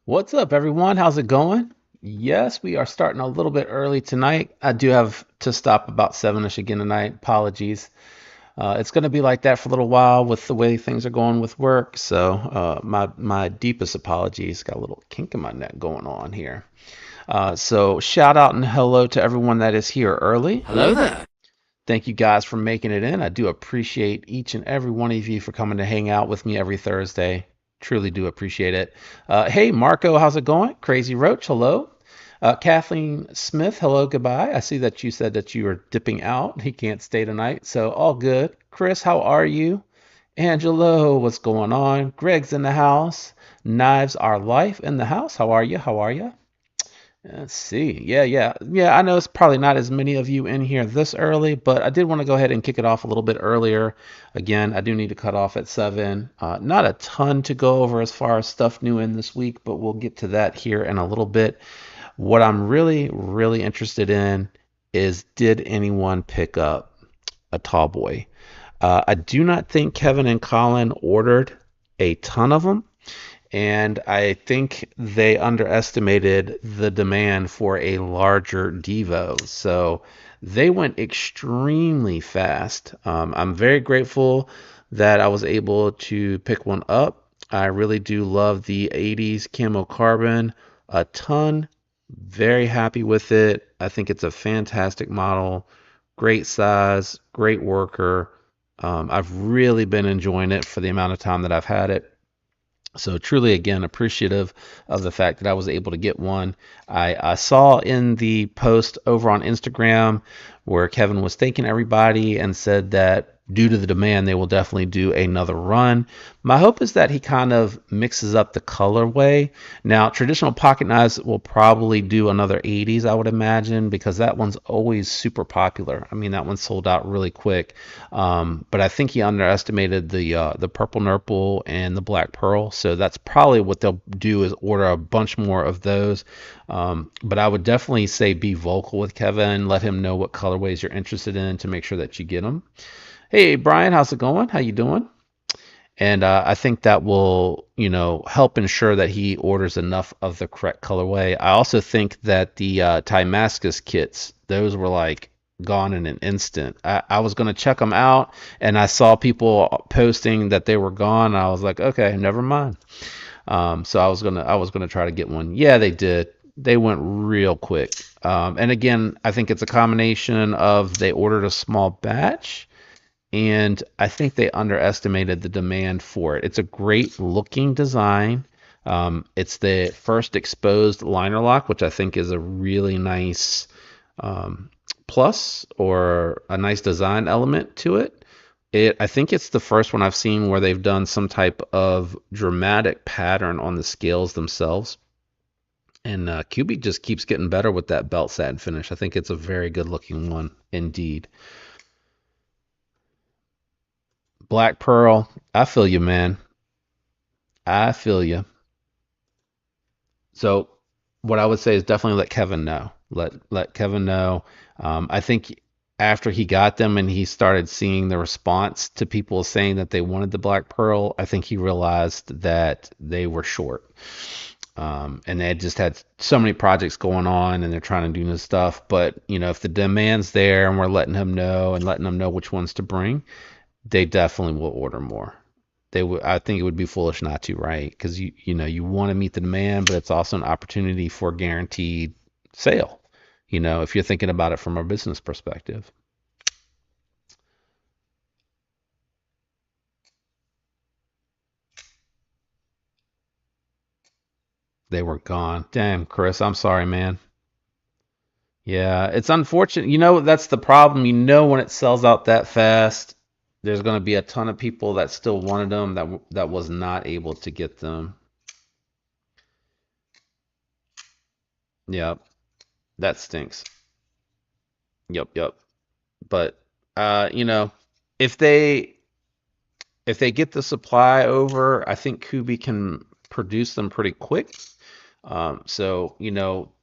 What's up, everyone? How's it going? Yes, we are starting a little bit early tonight. I do have to stop about 7ish again tonight. Apologies. It's going to be like that for a little while with the way things are going with work. So my deepest apologies. Got a little kink in my neck going on here. So shout out and hello to everyone that is here early. Hello there. Thank you guys for making it in. I do appreciate each and every one of you for coming to hang out with me every Thursday. Truly do appreciate it. Hey, Marco, how's it going? Crazy Roach, hello. Kathleen Smith, hello, goodbye. I see that you said that you are dipping out. He can't stay tonight, so all good. Chris, how are you? Angelo, what's going on? Greg's in the house. Knives Are Life in the house. How are you? How are you? Let's see. Yeah. I know it's probably not as many of you in here this early, but I did want to go ahead and kick it off a little bit earlier. Again, I do need to cut off at 7. Not a ton to go over as far as stuff new in this week, but we'll get to that here in a little bit. What I'm really, really interested in is, did anyone pick up a Tallboy? I do not think Kevin and Colin ordered a ton of them. And I think they underestimated the demand for a larger Divo. So they went extremely fast. I'm very grateful that I was able to pick one up. I really do love the 80s camo carbon a ton. Very happy with it. I think it's a fantastic model. Great size, great worker. I've really been enjoying it for the amount of time that I've had it. So truly, again, appreciative of the fact that I was able to get one. I saw in the post over on Instagram where Kevin was thanking everybody and said that due to the demand, they will definitely do another run. My hope is that he kind of mixes up the colorway. Now, traditional pocket knives will probably do another 80s, I would imagine, because that one's always super popular. I mean, that one sold out really quick. But I think he underestimated the purple nurple and the black pearl. So that's probably what they'll do, is order a bunch more of those. But I would definitely say be vocal with Kevin. Let him know what colorways you're interested in to make sure that you get them. Hey, Brian, how's it going? How you doing? And I think that will, help ensure that he orders enough of the correct colorway. I also think that the Timascus kits, those were like gone in an instant. I was going to check them out, and I saw people posting that they were gone. I was like, okay, never mind. So I was gonna try to get one. Yeah, they did. They went real quick. And again, I think it's a combination of they ordered a small batch, and I think they underestimated the demand for it. It's a great looking design. It's the first exposed liner lock, which I think is a really nice um, plus or a nice design element to it. I think it's the first one I've seen where they've done some type of dramatic pattern on the scales themselves. And QB just keeps getting better with that belt satin finish. I think it's a very good looking one indeed. Black Pearl, I feel you, man. I feel you. So what I would say is definitely let Kevin know. Let Kevin know. I think after he got them and he started seeing the response to people saying that they wanted the Black Pearl, I think he realized that they were short. And they had just had so many projects going on and they're trying to do new stuff. But, if the demand's there and we're letting him know and letting them know which ones to bring, they definitely will order more. They would. I think it would be foolish not to, right? Because you want to meet the demand, but it's also an opportunity for guaranteed sale. If you're thinking about it from a business perspective, they were gone. Damn, Chris, I'm sorry, man. Yeah, it's unfortunate. That's the problem. When it sells out that fast, there's going to be a ton of people that still wanted them that was not able to get them. Yep, that stinks. Yep, yep. But if they if they get the supply over, I think Kubi can produce them pretty quick. So,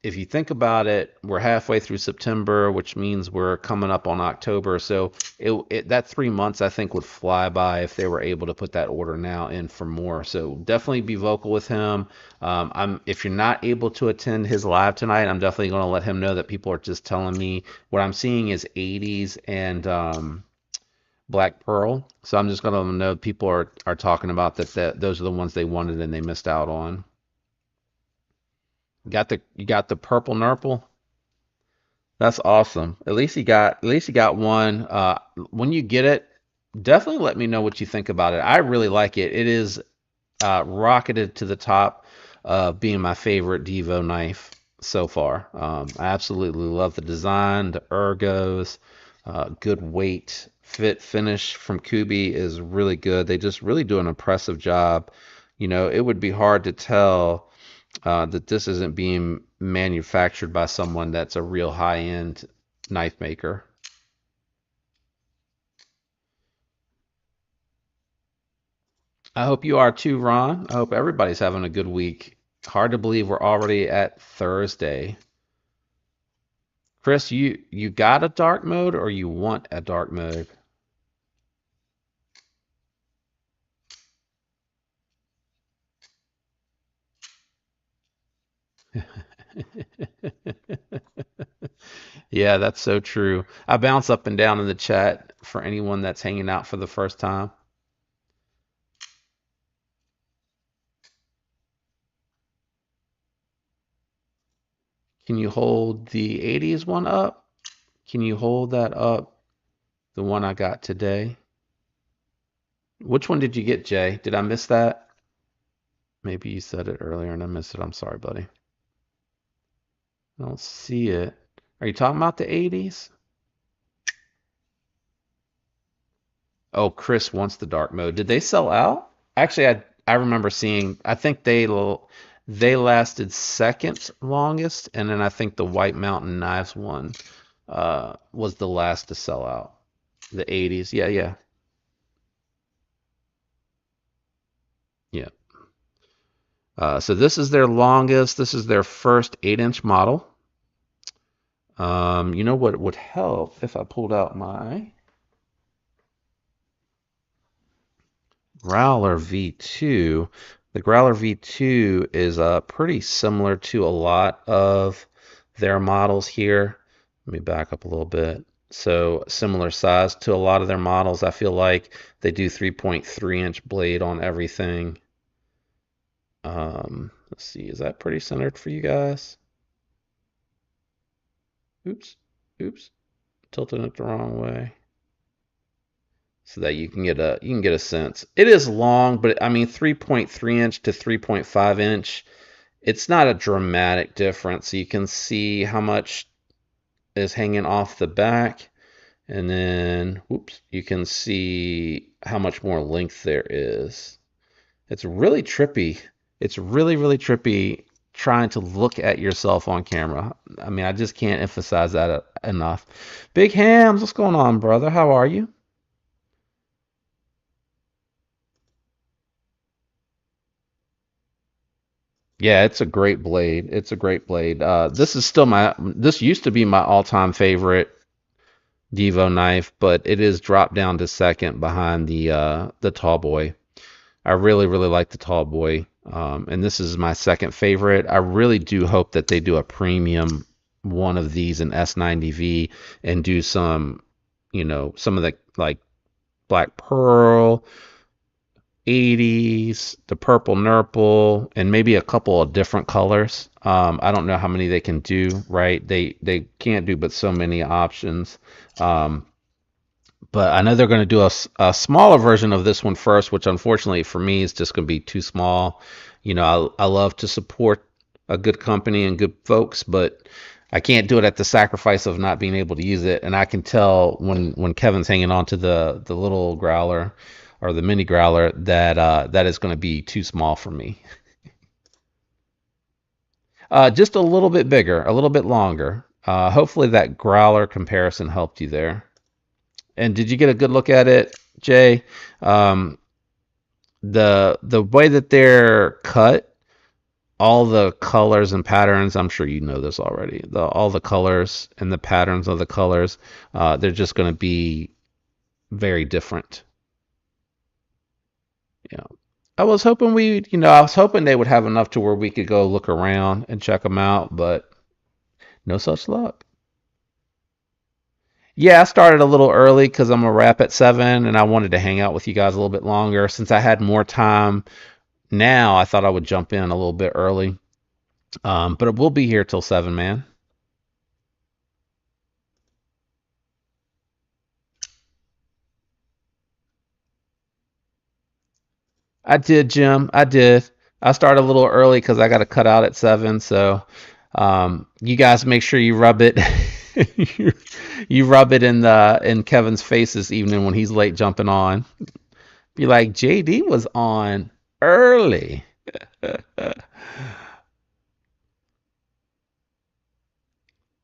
if you think about it, we're halfway through September, which means we're coming up on October. So that 3 months I think would fly by if they were able to put that order now in for more. So definitely be vocal with him. If you're not able to attend his live tonight, I'm definitely going to let him know that people are just telling me what I'm seeing is 80s and Black Pearl. So I'm just going to let them know people are talking about that those are the ones they wanted and they missed out on. You got the purple nurple. That's awesome. At least you got one. When you get it, definitely let me know what you think about it. I really like it. It is rocketed to the top of being my favorite Devo knife so far. I absolutely love the design, the ergos, good weight, fit, finish from Kubi is really good. They just really do an impressive job. It would be hard to tell that this isn't being manufactured by someone that's a real high-end knife maker. I hope you are too, Ron. I hope everybody's having a good week. Hard to believe we're already at Thursday. Chris, you got a dark mode or you want a dark mode? Yeah, that's so true. I bounce up and down in the chat for anyone that's hanging out for the first time. Can you hold the 80s one up? Can you hold that up? The one I got today? Which one did you get, Jay? Did I miss that? Maybe you said it earlier and I missed it. I'm sorry, buddy. I don't see it. Are you talking about the 80s? Oh, Chris wants the dark mode. Did they sell out? Actually, I remember seeing. I think they lasted second longest, and then I think the White Mountain Knives one was the last to sell out. The 80s. Yeah, yeah, yeah. So this is their longest. This is their first 8-inch model. You know what would help if I pulled out my Growler V2. The Growler V2 is pretty similar to a lot of their models here. Let me back up a little bit. So similar size to a lot of their models. I feel like they do 3.3-inch blade on everything. Let's see, is that pretty centered for you guys? Oops, oops, tilting it the wrong way. so that you can get a sense. It is long, but I mean 3.3 inch to 3.5 inch. It's not a dramatic difference. You can see how much is hanging off the back, and then whoops, you can see how much more length there is. It's really trippy. It's really, really trippy trying to look at yourself on camera. I mean, I just can't emphasize that enough. Big Hams, what's going on, brother? How are you? Yeah, it's a great blade. It's a great blade. This used to be my all-time favorite Devo knife, but it is dropped down to second behind the Tallboy. I really, really like the Tallboy. And this is my second favorite. I really do hope that they do a premium one of these in S90V and do some, some of the like Black Pearl, 80s, the Purple Nurple, and maybe a couple of different colors. I don't know how many they can do, right? They can't do but so many options. Um, but I know they're going to do a smaller version of this one first, which unfortunately for me is just going to be too small. I love to support a good company and good folks, but I can't do it at the sacrifice of not being able to use it. And I can tell when Kevin's hanging on to the little growler or the mini growler that that is going to be too small for me. Just a little bit bigger, a little bit longer. Hopefully that growler comparison helped you there. And did you get a good look at it, Jay? Um, the way that they're cut, all the colors and patterns. I'm sure you know this already. All the colors and the patterns of the colors, they're just going to be very different. Yeah. I was hoping they would have enough to where we could go look around and check them out, but no such luck. Yeah, I started a little early because I'm a wrap at 7 and I wanted to hang out with you guys a little bit longer. Since I had more time now, I thought I would jump in a little bit early. But it will be here till 7, man. I did, Jim. I did. I started a little early because I got to cut out at 7. So you guys make sure you rub it. you, you rub it in Kevin's face this evening when he's late jumping on. Be like, JD was on early.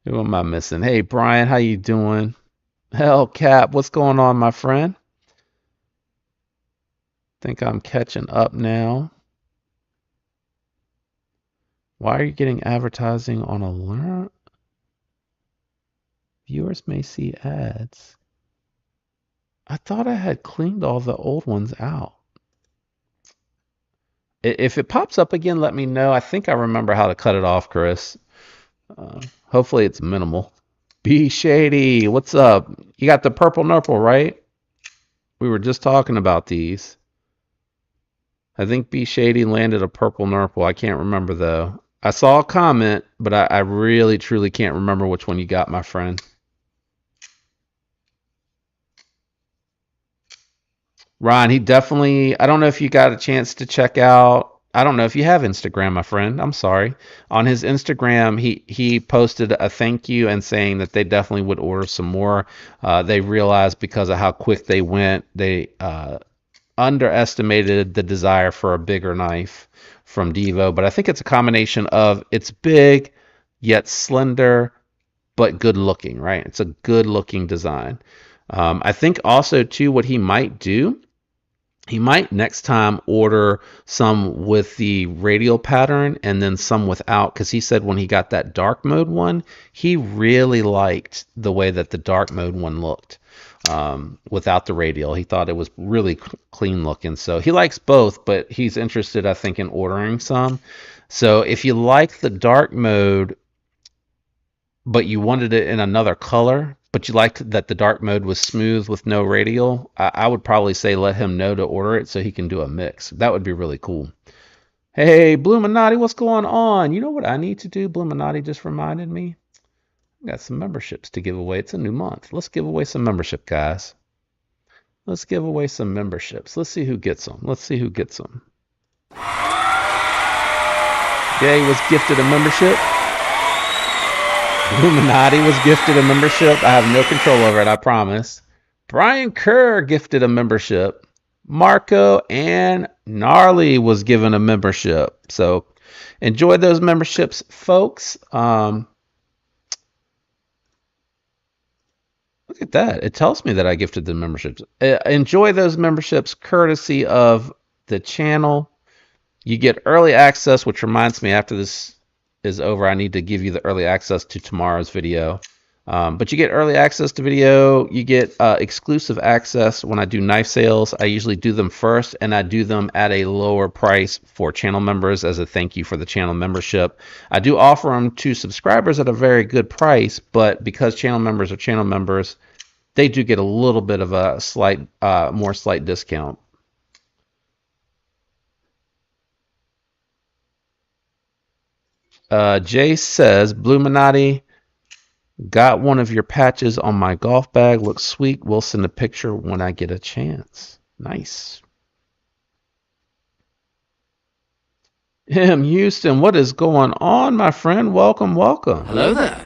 Who am I missing? Hey, Brian, how you doing? Hell, Cap, what's going on, my friend? Think I'm catching up now. Why are you getting advertising on alert? Viewers may see ads. I thought I had cleaned all the old ones out. If it pops up again, let me know. I think I remember how to cut it off, Chris. Hopefully it's minimal. Be Shady, what's up? You got the purple nurple, right? We were just talking about these. I think B Shady landed a purple nurple. I can't remember though. I saw a comment, but I really truly can't remember which one you got, my friend. Ron, he definitely, I don't know if you got a chance to check out. I don't know if you have Instagram, my friend. I'm sorry. On his Instagram, he posted a thank you and saying that they definitely would order some more. They realized because of how quick they went, they underestimated the desire for a bigger knife from Devo. But I think it's a combination of it's big yet slender but good looking, right? It's a good looking design. I think also too what he might do, he might next time order some with the radial pattern and then some without, because he said when he got that dark mode one, he really liked the way that the dark mode one looked without the radial. He thought it was really clean looking. So he likes both, but he's interested, I think, in ordering some. So if you like the dark mode, but you wanted it in another color, but you liked that the dark mode was smooth with no radial, I would probably say let him know to order it so he can do a mix. That would be really cool. Hey, Bluminati, what's going on? You know what I need to do? Bluminati just reminded me. I got some memberships to give away. It's a new month. Let's give away some membership, guys. Let's give away some memberships. Let's see who gets them. Let's see who gets them. Jay was gifted a membership. Illuminati was gifted a membership. I have no control over it, I promise. Brian Kerr gifted a membership. Marco and Gnarly was given a membership. So enjoy those memberships, folks. Look at that. It tells me that I gifted the memberships. Enjoy those memberships courtesy of the channel. You get early access, which reminds me, after this is over, I need to give you the early access to tomorrow's video. But you get early access to video. You get exclusive access when I do knife sales. I usually do them first, and I do them at a lower price for channel members as a thank you for the channel membership. I do offer them to subscribers at a very good price, but because channel members are channel members, they do get a little bit of a slight, more slight discount. Jay says, Bluminati, got one of your patches on my golf bag. Looks sweet. We'll send a picture when I get a chance. Nice. Houston, what is going on, my friend? Welcome, welcome. Hello there.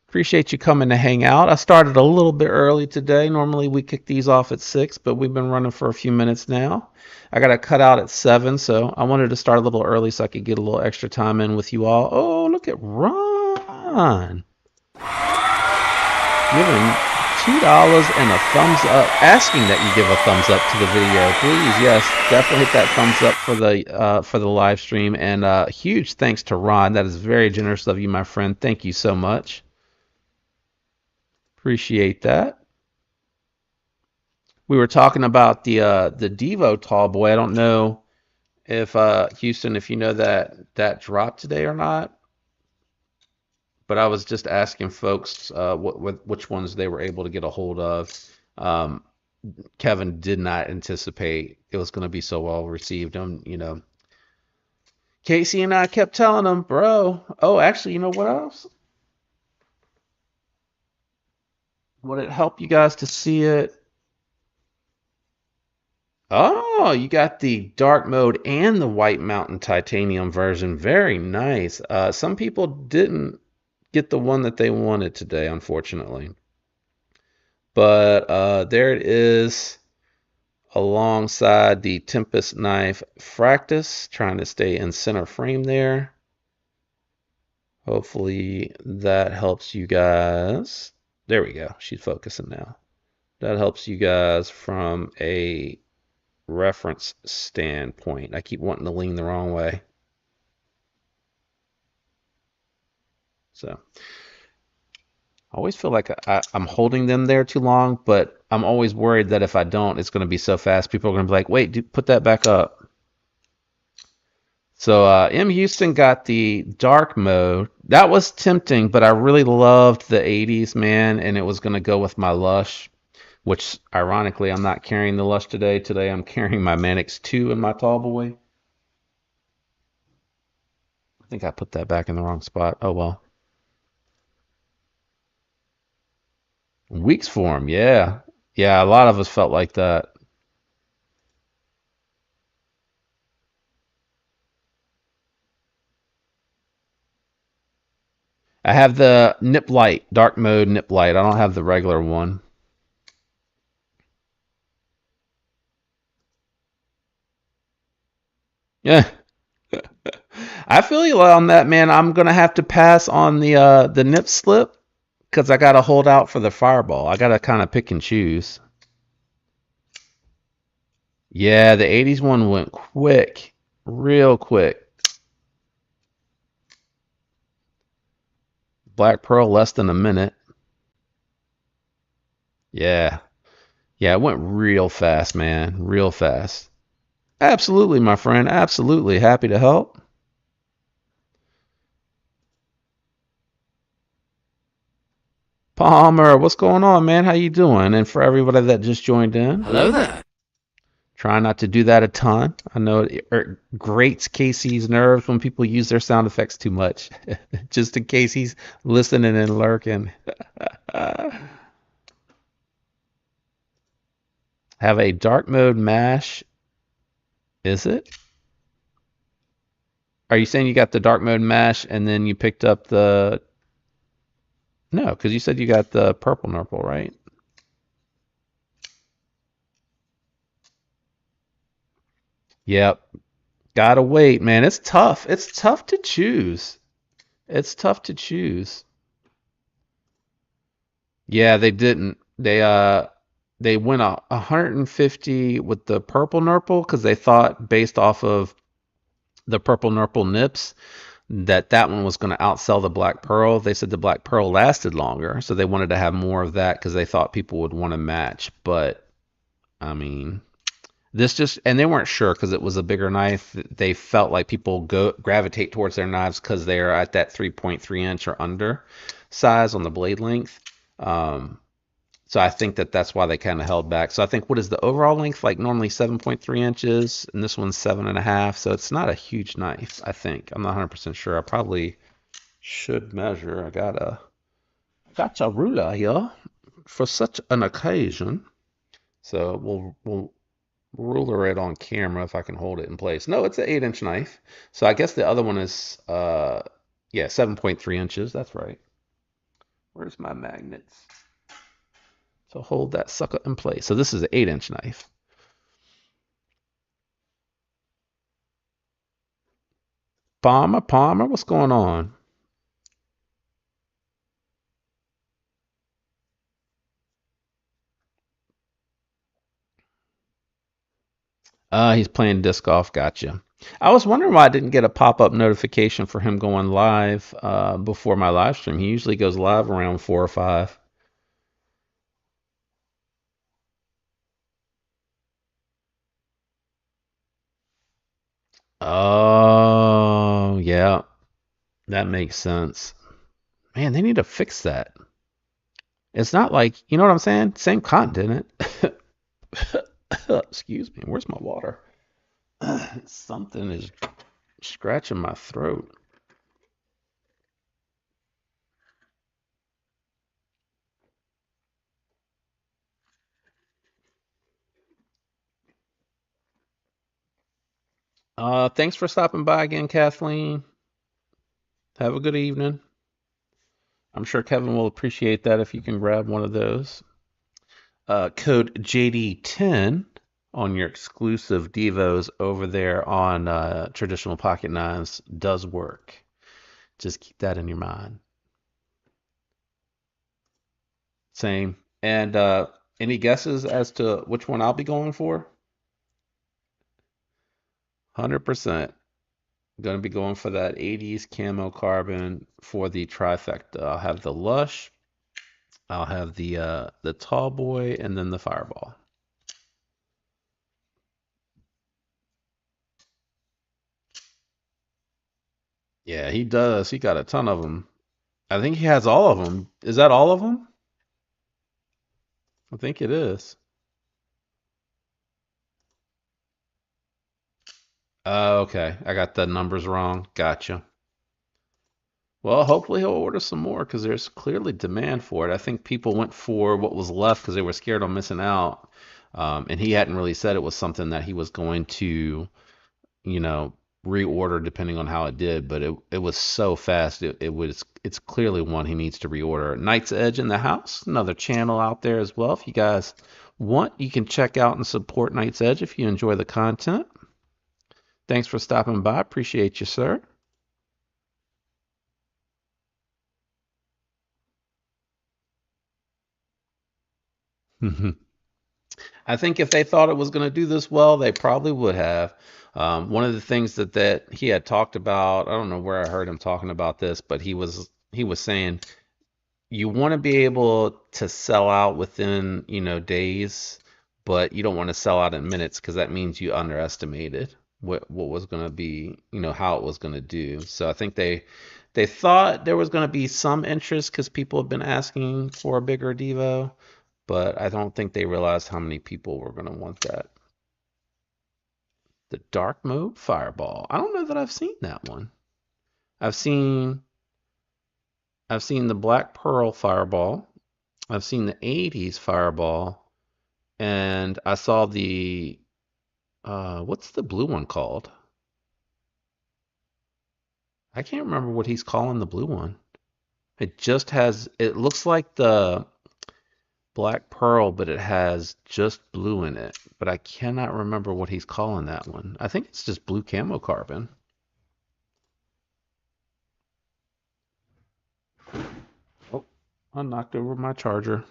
Appreciate you coming to hang out. I started a little bit early today. Normally we kick these off at 6, but we've been running for a few minutes now. I got to cut out at 7, so I wanted to start a little early so I could get a little extra time in with you all. Oh, look at Ron. Giving $2 and a thumbs up, asking that you give a thumbs up to the video, please. Yes, definitely hit that thumbs up for the live stream, and huge thanks to Ron. That is very generous of you, my friend. Thank you so much. Appreciate that. We were talking about the Divo Tallboy. I don't know if Houston, if you know that dropped today or not. But I was just asking folks which ones they were able to get a hold of. Kevin did not anticipate it was going to be so well received. Casey and I kept telling him, bro. Oh, actually, you know what else? Would it help you guys to see it? Oh, you got the dark mode and the White Mountain titanium version. Very nice. Some people didn't get the one that they wanted today, unfortunately. But there it is alongside the Tempest knife Fractus, trying to stay in center frame there. Hopefully that helps you guys. There we go. She's focusing now. That helps you guys from a reference standpoint. I keep wanting to lean the wrong way. So I always feel like I'm holding them there too long, but I'm always worried that if I don't, it's going to be so fast. People are going to be like, wait, dude, put that back up. So M. Houston got the dark mode. That was tempting, but I really loved the 80s, man, and it was going to go with my Lush, which ironically, I'm not carrying the Lush today. Today I'm carrying my Manix 2 and my Tallboy. I think I put that back in the wrong spot. Oh, well. Weeks for him, yeah. Yeah, a lot of us felt like that. I have the nip light, dark mode nip light. I don't have the regular one. Yeah. I feel you on that, man. I'm gonna have to pass on the nip slip because I gotta hold out for the fireball. I gotta kind of pick and choose. Yeah, the 80s one went quick, real quick. Black Pearl less than a minute. Yeah. Yeah, it went real fast, man. Real fast. Absolutely, my friend. Absolutely. Happy to help. Palmer, what's going on, man? How you doing? And for everybody that just joined in, Hello there. try not to do that a ton. I know it grates Casey's nerves when people use their sound effects too much, just in case he's listening and lurking. Have a dark mode mash. Is it? Are you saying you got the dark mode mash and then you picked up the... No, because you said you got the purple nurple, right? Yep. Gotta wait, man. It's tough. It's tough to choose. It's tough to choose. Yeah, they didn't. They went 150 with the purple nurple because they thought based off of the purple nurple nips that that one was going to outsell the black pearl. They said the black pearl lasted longer, so they wanted to have more of that because they thought people would want to match. But I mean, this just, and they weren't sure because it was a bigger knife. They felt like people go gravitate towards their knives because they're at that 3.3 inch or under size on the blade length. Um, so I think that that's why they kind of held back. So I think what is the overall length? Like normally 7.3 inches, and this one's 7.5. So it's not a huge knife. I think I'm not 100% sure. I probably should measure. I got a ruler here for such an occasion. So we'll ruler it on camera if I can hold it in place. No, it's an 8-inch knife. So I guess the other one is yeah, 7.3 inches. That's right. Where's my magnets? So hold that sucker in place. So this is an 8-inch knife. Palmer, what's going on? He's playing disc golf. Gotcha. I was wondering why I didn't get a pop-up notification for him going live before my live stream. He usually goes live around 4 or 5. Oh, yeah, that makes sense. Man, they need to fix that. It's not like, you know what I'm saying? Same continent. Excuse me. Where's my water? Something is scratching my throat. Thanks for stopping by again, Kathleen. Have a good evening. I'm sure Kevin will appreciate that if you can grab one of those. Code JD10 on your exclusive Devos over there on traditional pocket knives does work. Just keep that in your mind. Same. And any guesses as to which one I'll be going for? 100%. Going to be going for that 80s camo carbon for the trifecta. I'll have the Lush, I'll have the Tallboy, and then the Fireball. Yeah, he does. He got a ton of them. I think he has all of them. Is that all of them? I think it is. Okay. I got the numbers wrong. Gotcha. Well, hopefully he'll order some more because there's clearly demand for it. I think people went for what was left because they were scared of missing out. And he hadn't really said it was something that he was going to, you know, reorder depending on how it did, but it was so fast. It's clearly one he needs to reorder. Knight's Edge in the house, another channel out there as well. If you guys want, you can check out and support Knight's Edge if you enjoy the content. Thanks for stopping by. Appreciate you, sir. I think if they thought it was going to do this well, they probably would have. One of the things that he had talked about, I don't know where I heard him talking about this, but he was saying you want to be able to sell out within, days, but you don't want to sell out in minutes because that means you underestimated what was going to be, how it was going to do. So I think they thought there was going to be some interest because people have been asking for a bigger Devo, but I don't think they realized how many people were going to want that. The dark mode fireball. I don't know that I've seen that one. I've seen I've seen the Black Pearl Fireball. I've seen the 80s Fireball, And I saw the what's the blue one called? I can't remember what he's calling the blue one. It just has, it looks like the Black Pearl, but it has just blue in it. But I cannot remember what he's calling that one. I think it's just blue camo carbon. Oh, I knocked over my charger.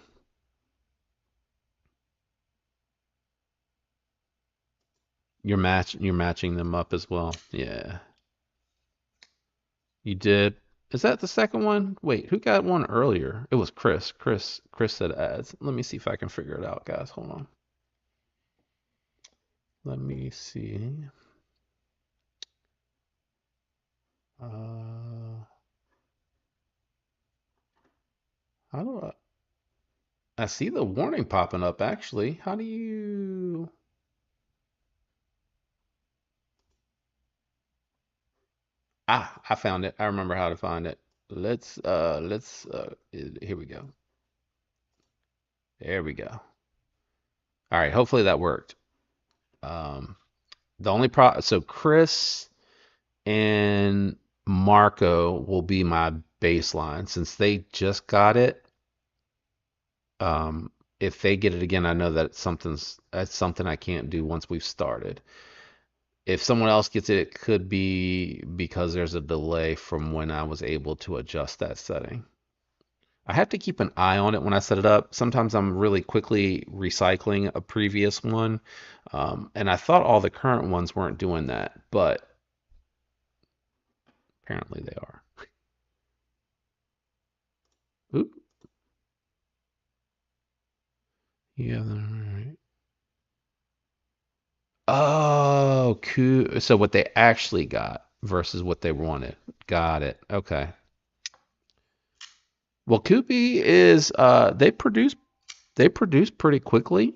You're matching them up as well. Yeah. You did. Is that the second one? Wait, who got one earlier? It was Chris. Chris said ads. Let me see if I can figure it out, guys. Hold on. Let me see. Uh, how do I see the warning popping up actually. How do you I found it. I remember how to find it. Let's here we go. There we go. All right, hopefully that worked. Um the only pro so Chris and Marco will be my baseline since they just got it. Um if they get it again, I know that that's something I can't do once we've started. If someone else gets it, it could be because there's a delay from when I was able to adjust that setting. I have to keep an eye on it when I set it up. Sometimes I'm really quickly recycling a previous one, and I thought all the current ones weren't doing that, but apparently they are. Oop. Yeah. Right. Oh, cool. So what they actually got versus what they wanted. Got it. Okay. Well, Koopy is they produce pretty quickly.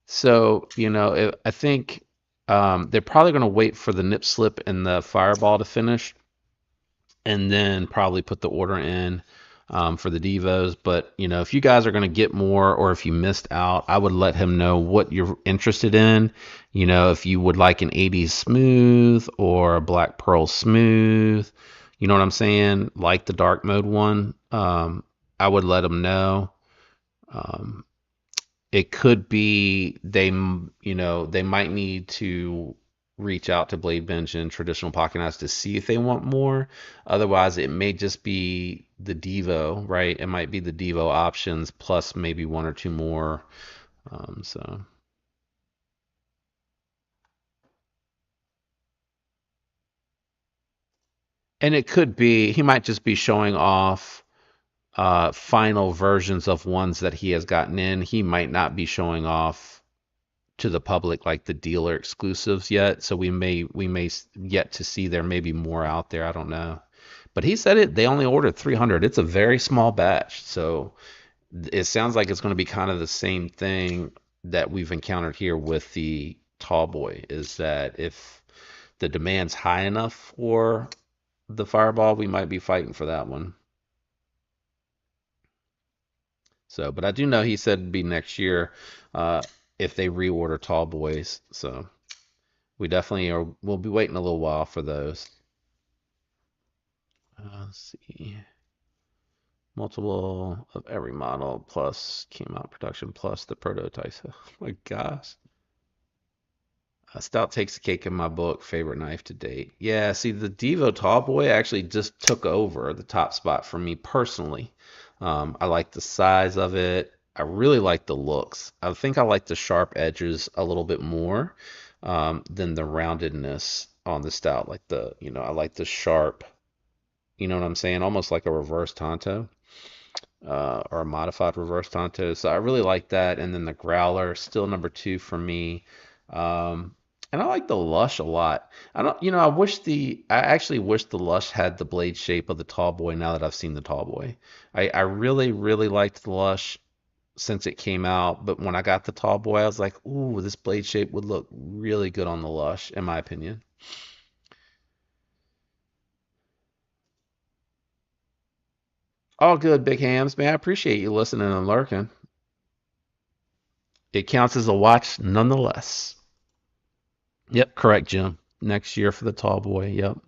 So, I think they're probably going to wait for the nip slip and the fireball to finish and then probably put the order in for the Devos. But, if you guys are going to get more or if you missed out, I would let him know what you're interested in. If you would like an 80s smooth or a Black Pearl smooth, you know what I'm saying? Like the dark mode one, I would let him know. Um, it could be they might need to reach out to Blade Bench and traditional pocket knives to see if they want more. Otherwise, it may just be the Devo, right? It might be the Devo options plus maybe one or two more. So, and it could be he might just be showing off final versions of ones that he has gotten in. He might not be showing off to the public like the dealer exclusives yet. So we may yet to see there may be more out there. I don't know. But he said they only ordered 300. It's a very small batch. So it sounds like it's going to be kind of the same thing that we've encountered here with the Tallboy is that if the demand's high enough for the Fireball, we might be fighting for that one. So, but I do know he said it'd be next year if they reorder Tallboys. So we definitely are. We'll be waiting a little while for those. Let's see. Multiple of every model plus came out production plus the prototypes. Oh my gosh. Stout takes the cake in my book. Favorite knife to date. Yeah, see, the Divo Tallboy actually just took over the top spot for me personally. I like the size of it. I really like the looks. I think I like the sharp edges a little bit more than the roundedness on the stout. I like the sharp, you know what I'm saying? Almost like a reverse Tonto or a modified reverse Tonto. So I really like that. And then the Growler, still number two for me. Um, and I like the Lush a lot. I don't, I actually wish the Lush had the blade shape of the Tallboy now that I've seen the Tallboy. I really, really liked the Lush since it came out, but when I got the Tallboy, I was like, ooh, this blade shape would look really good on the Lush, in my opinion. All good, big hams, man. I appreciate you listening and lurking. It counts as a watch nonetheless. Yep, correct, Jim. Next year for the tall boy. Yep.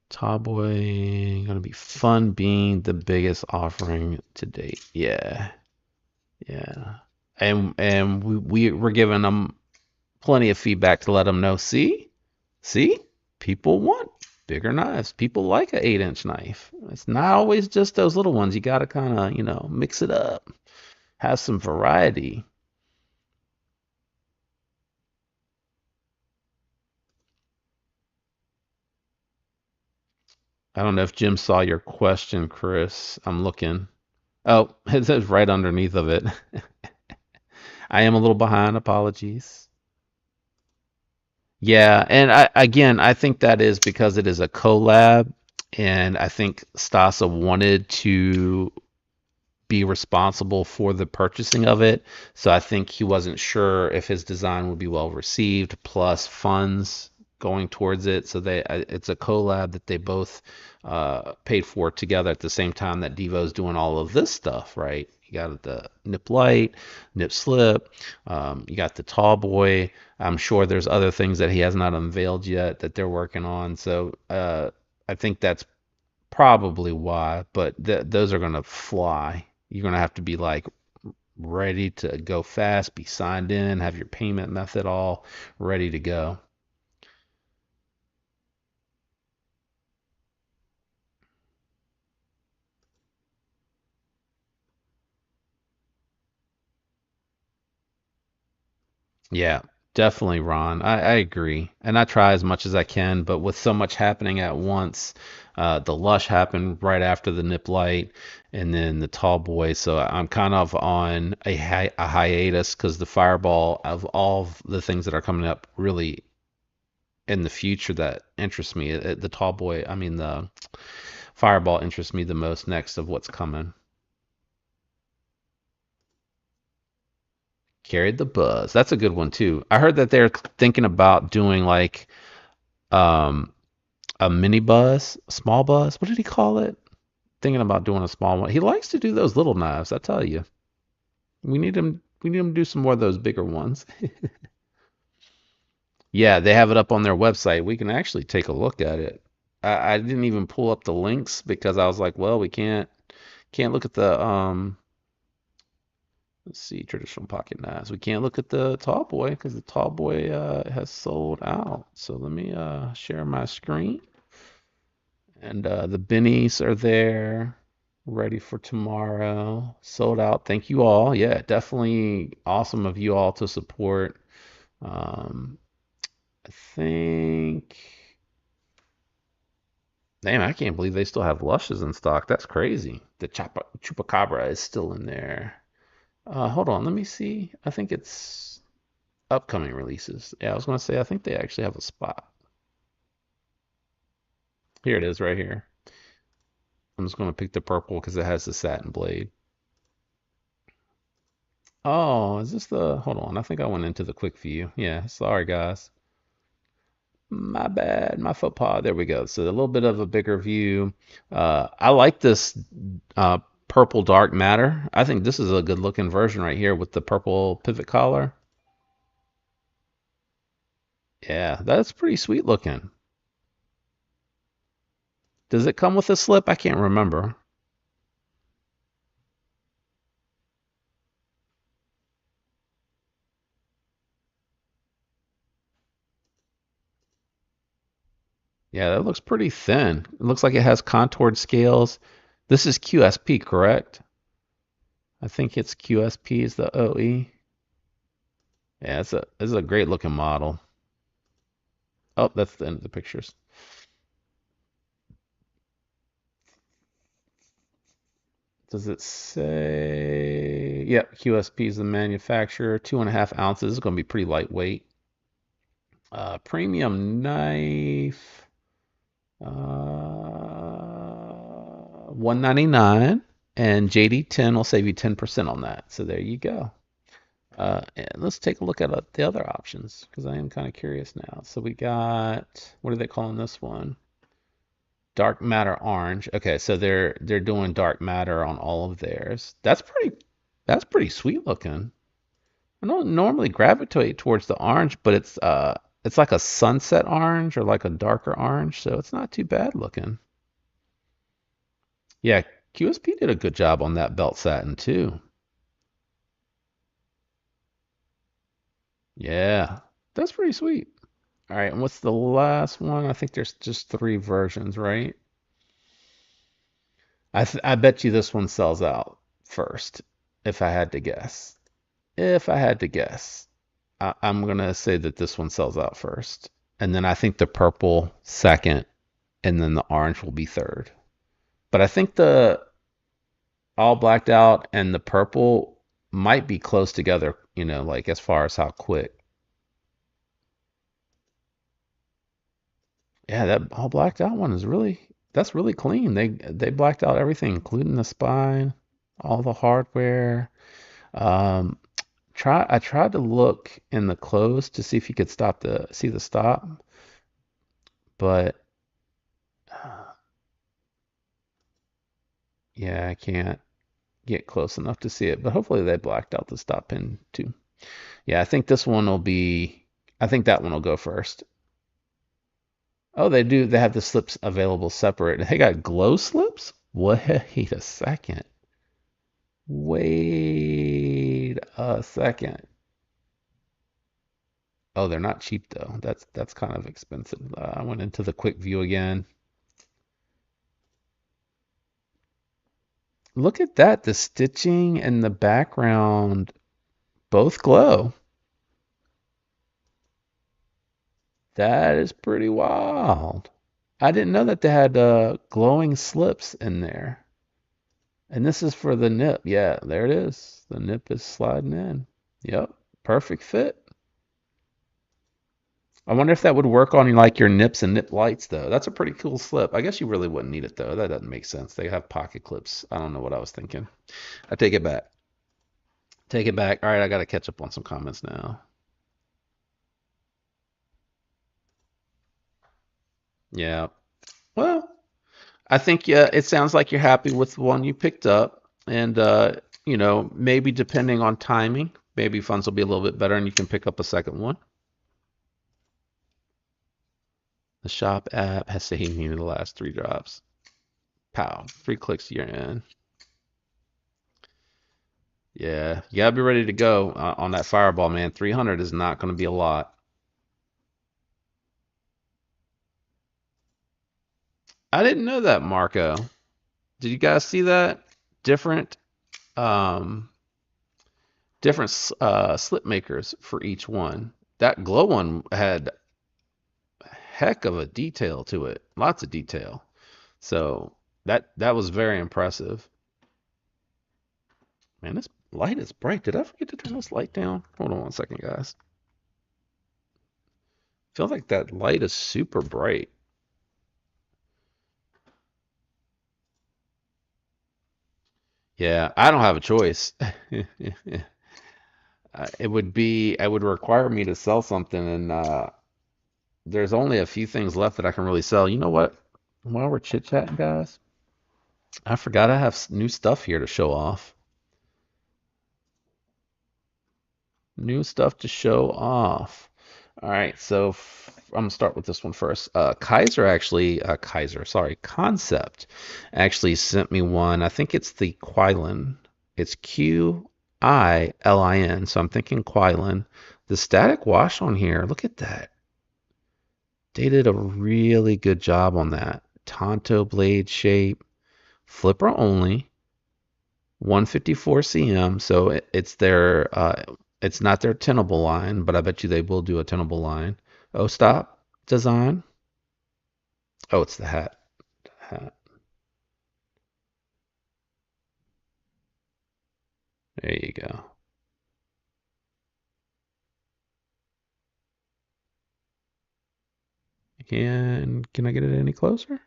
Tall boy gonna be fun being the biggest offering to date. Yeah. Yeah. And we're giving them plenty of feedback to let them know. See, people want bigger knives. People like an 8-inch knife. It's not always just those little ones. You got to kind of, mix it up, have some variety. I don't know if Jim saw your question, Chris. I'm looking. Oh, it says right underneath of it. I am a little behind. Apologies. Yeah, and I think that is because it is a collab, and I think Stasa wanted to be responsible for the purchasing of it. So I think he wasn't sure if his design would be well received, plus funds going towards it. So it's a collab that they both paid for together at the same time that Devo's doing all of this stuff, right? You got the nip light, nip slip. You got the tall boy. I'm sure there's other things that he has not unveiled yet that they're working on. So I think that's probably why, but those are gonna fly. You're gonna have to be like ready to go fast, be signed in, have your payment method all ready to go. Yeah, definitely, Ron. I agree. And I try as much as I can, but with so much happening at once, the Lush happened right after the Nip Light, and then the Tall Boy. So I'm kind of on a hiatus because the Fireball, of all of the things that are coming up really in the future that interests me, the Tall Boy, I mean, the Fireball interests me the most next of what's coming. Carried the Buzz. That's a good one too. I heard that they're thinking about doing like um a mini buzz, a small buzz. What did he call it? Thinking about doing a small one. He likes to do those little knives, I tell you. We need him to do some more of those bigger ones. Yeah, they have it up on their website. We can actually take a look at it. I didn't even pull up the links because I was like, well, we can't look at the let's see, traditional pocket knives. We can't look at the tall boy because the tall boy has sold out. So let me share my screen. And the bennies are there, ready for tomorrow. Sold out. Thank you all. Yeah, definitely awesome of you all to support. Um, I think, damn, I can't believe they still have Lushes in stock. That's crazy. The Chupacabra is still in there. Hold on, let me see. I think it's upcoming releases. Yeah, I was going to say, I think they actually have a spot. Here it is right here. I'm just going to pick the purple because it has the satin blade. Oh, is this the? Hold on. I think I went into the quick view. Yeah, sorry guys. My bad. My faux pas. There we go. So a little bit of a bigger view. I like this uh, purple dark matter. I think this is a good looking version right here with the purple pivot collar. Yeah, that's pretty sweet looking. Does it come with a slip? I can't remember. Yeah, that looks pretty thin. It looks like it has contoured scales. This is QSP, correct? I think it's QSP is the OE. Yeah, it's a great looking model. Oh, that's the end of the pictures. Does it say? Yep, QSP is the manufacturer. 2.5 ounces. It's going to be pretty lightweight. Premium knife. 199, and JD10 will save you 10% on that. So there you go. And let's take a look at the other options because I am kind of curious now. So we got, what are they calling this one? Dark matter orange. Okay, so they're doing dark matter on all of theirs. That's That's pretty sweet looking. I don't normally gravitate towards the orange, but it's like a sunset orange or like a darker orange, so it's not too bad looking. Yeah, QSP did a good job on that belt satin too. Yeah, that's pretty sweet. All right, and what's the last one? I think there's just three versions, right? I bet you this one sells out first, if I had to guess. If I had to guess, I'm gonna say that this one sells out first, and then I think the purple second, and then the orange will be third. But I think the all blacked out and the purple might be close together, like as far as how quick. Yeah, that all blacked out one is that's really clean. They blacked out everything, including the spine, all the hardware. Um, I tried to look in the close to see if you could see the stop, but yeah, I can't get close enough to see it. But hopefully they blacked out the stop pin too. Yeah, I think this one will be. I think that one will go first. Oh, they do. They have the slips available separate. They got glow slips? Wait a second. Wait a second. Oh, they're not cheap though. That's kind of expensive. I went into the quick view again. Look at that. The stitching and the background both glow. That is pretty wild. I didn't know that they had glowing slips in there. And this is for the nip. Yeah, there it is. The nip is sliding in. Yep, perfect fit. I wonder if that would work on like your nips and nip lights though. That's a pretty cool slip. I guess you really wouldn't need it though. That doesn't make sense. They have pocket clips. I don't know what I was thinking. I take it back. Take it back. All right, I got to catch up on some comments now. Yeah. Well, I think yeah, it sounds like you're happy with the one you picked up, and maybe depending on timing, maybe funds will be a little bit better, and you can pick up a second one. The shop app has saved me the last three drops. Pow, 3 clicks, you're in. Yeah, you gotta be ready to go on that fireball, man. 300 is not going to be a lot. I didn't know that, Marco. Did you guys see that? Different, um, different slip makers for each one. That glow one had heck of a detail to it, lots of detail. So that was very impressive. Man, this light is bright. Did I forget to turn this light down? Hold on one second, guys. Feels like that light is super bright. Yeah, I don't have a choice. It would require me to sell something, and there's only a few things left that I can really sell. You know what? While we're chit-chatting, guys, I forgot I have new stuff here to show off. New stuff to show off. All right, so I'm gonna start with this one first. Concept actually sent me one. I think it's the Quilin. It's Quilin, so I'm thinking Quilin. The static wash on here, look at that. They did a really good job on that. Tonto blade shape, flipper only, 154 cm. So it's not their tenable line, but I bet you they will do a tenable line. Oh, stop design. Oh, it's the hat. Hat. There you go. And can I get it any closer?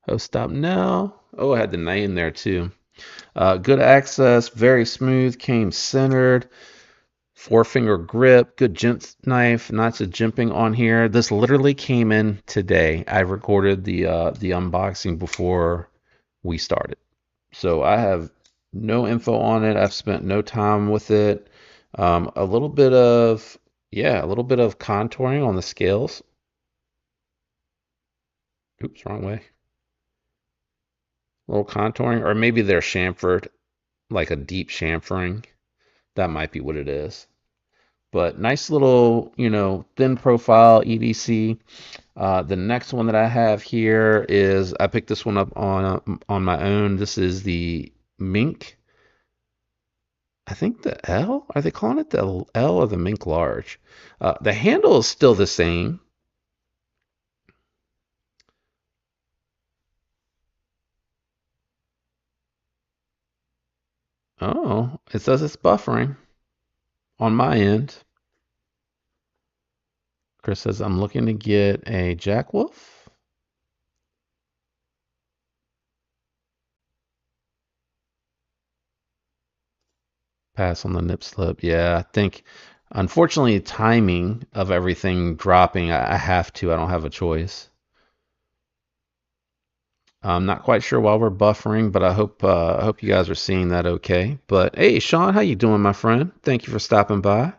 Oh, stop now. Oh, I had the name there too. Good access, very smooth, came centered. 4-finger grip, good gent knife, lots of jimping on here. This literally came in today. I recorded the unboxing before we started. So I have no info on it. I've spent no time with it. A little bit of, yeah, a little bit of contouring on the scales. Oops, wrong way. A little contouring, or maybe they're chamfered, like a deep chamfering. That might be what it is. But nice little, thin profile EDC. The next one that I have here is I picked this one up on my own. This is the Mink. I think the L. Are they calling it the L or the Mink Large? The handle is still the same. Oh, it says it's buffering on my end. Chris says I'm looking to get a Jack Wolf. Pass on the nip slip. Yeah, I think unfortunately timing of everything dropping, I have to. I don't have a choice. I'm not quite sure why we're buffering, but I hope you guys are seeing that okay. But hey, Sean, how you doing, my friend? Thank you for stopping by.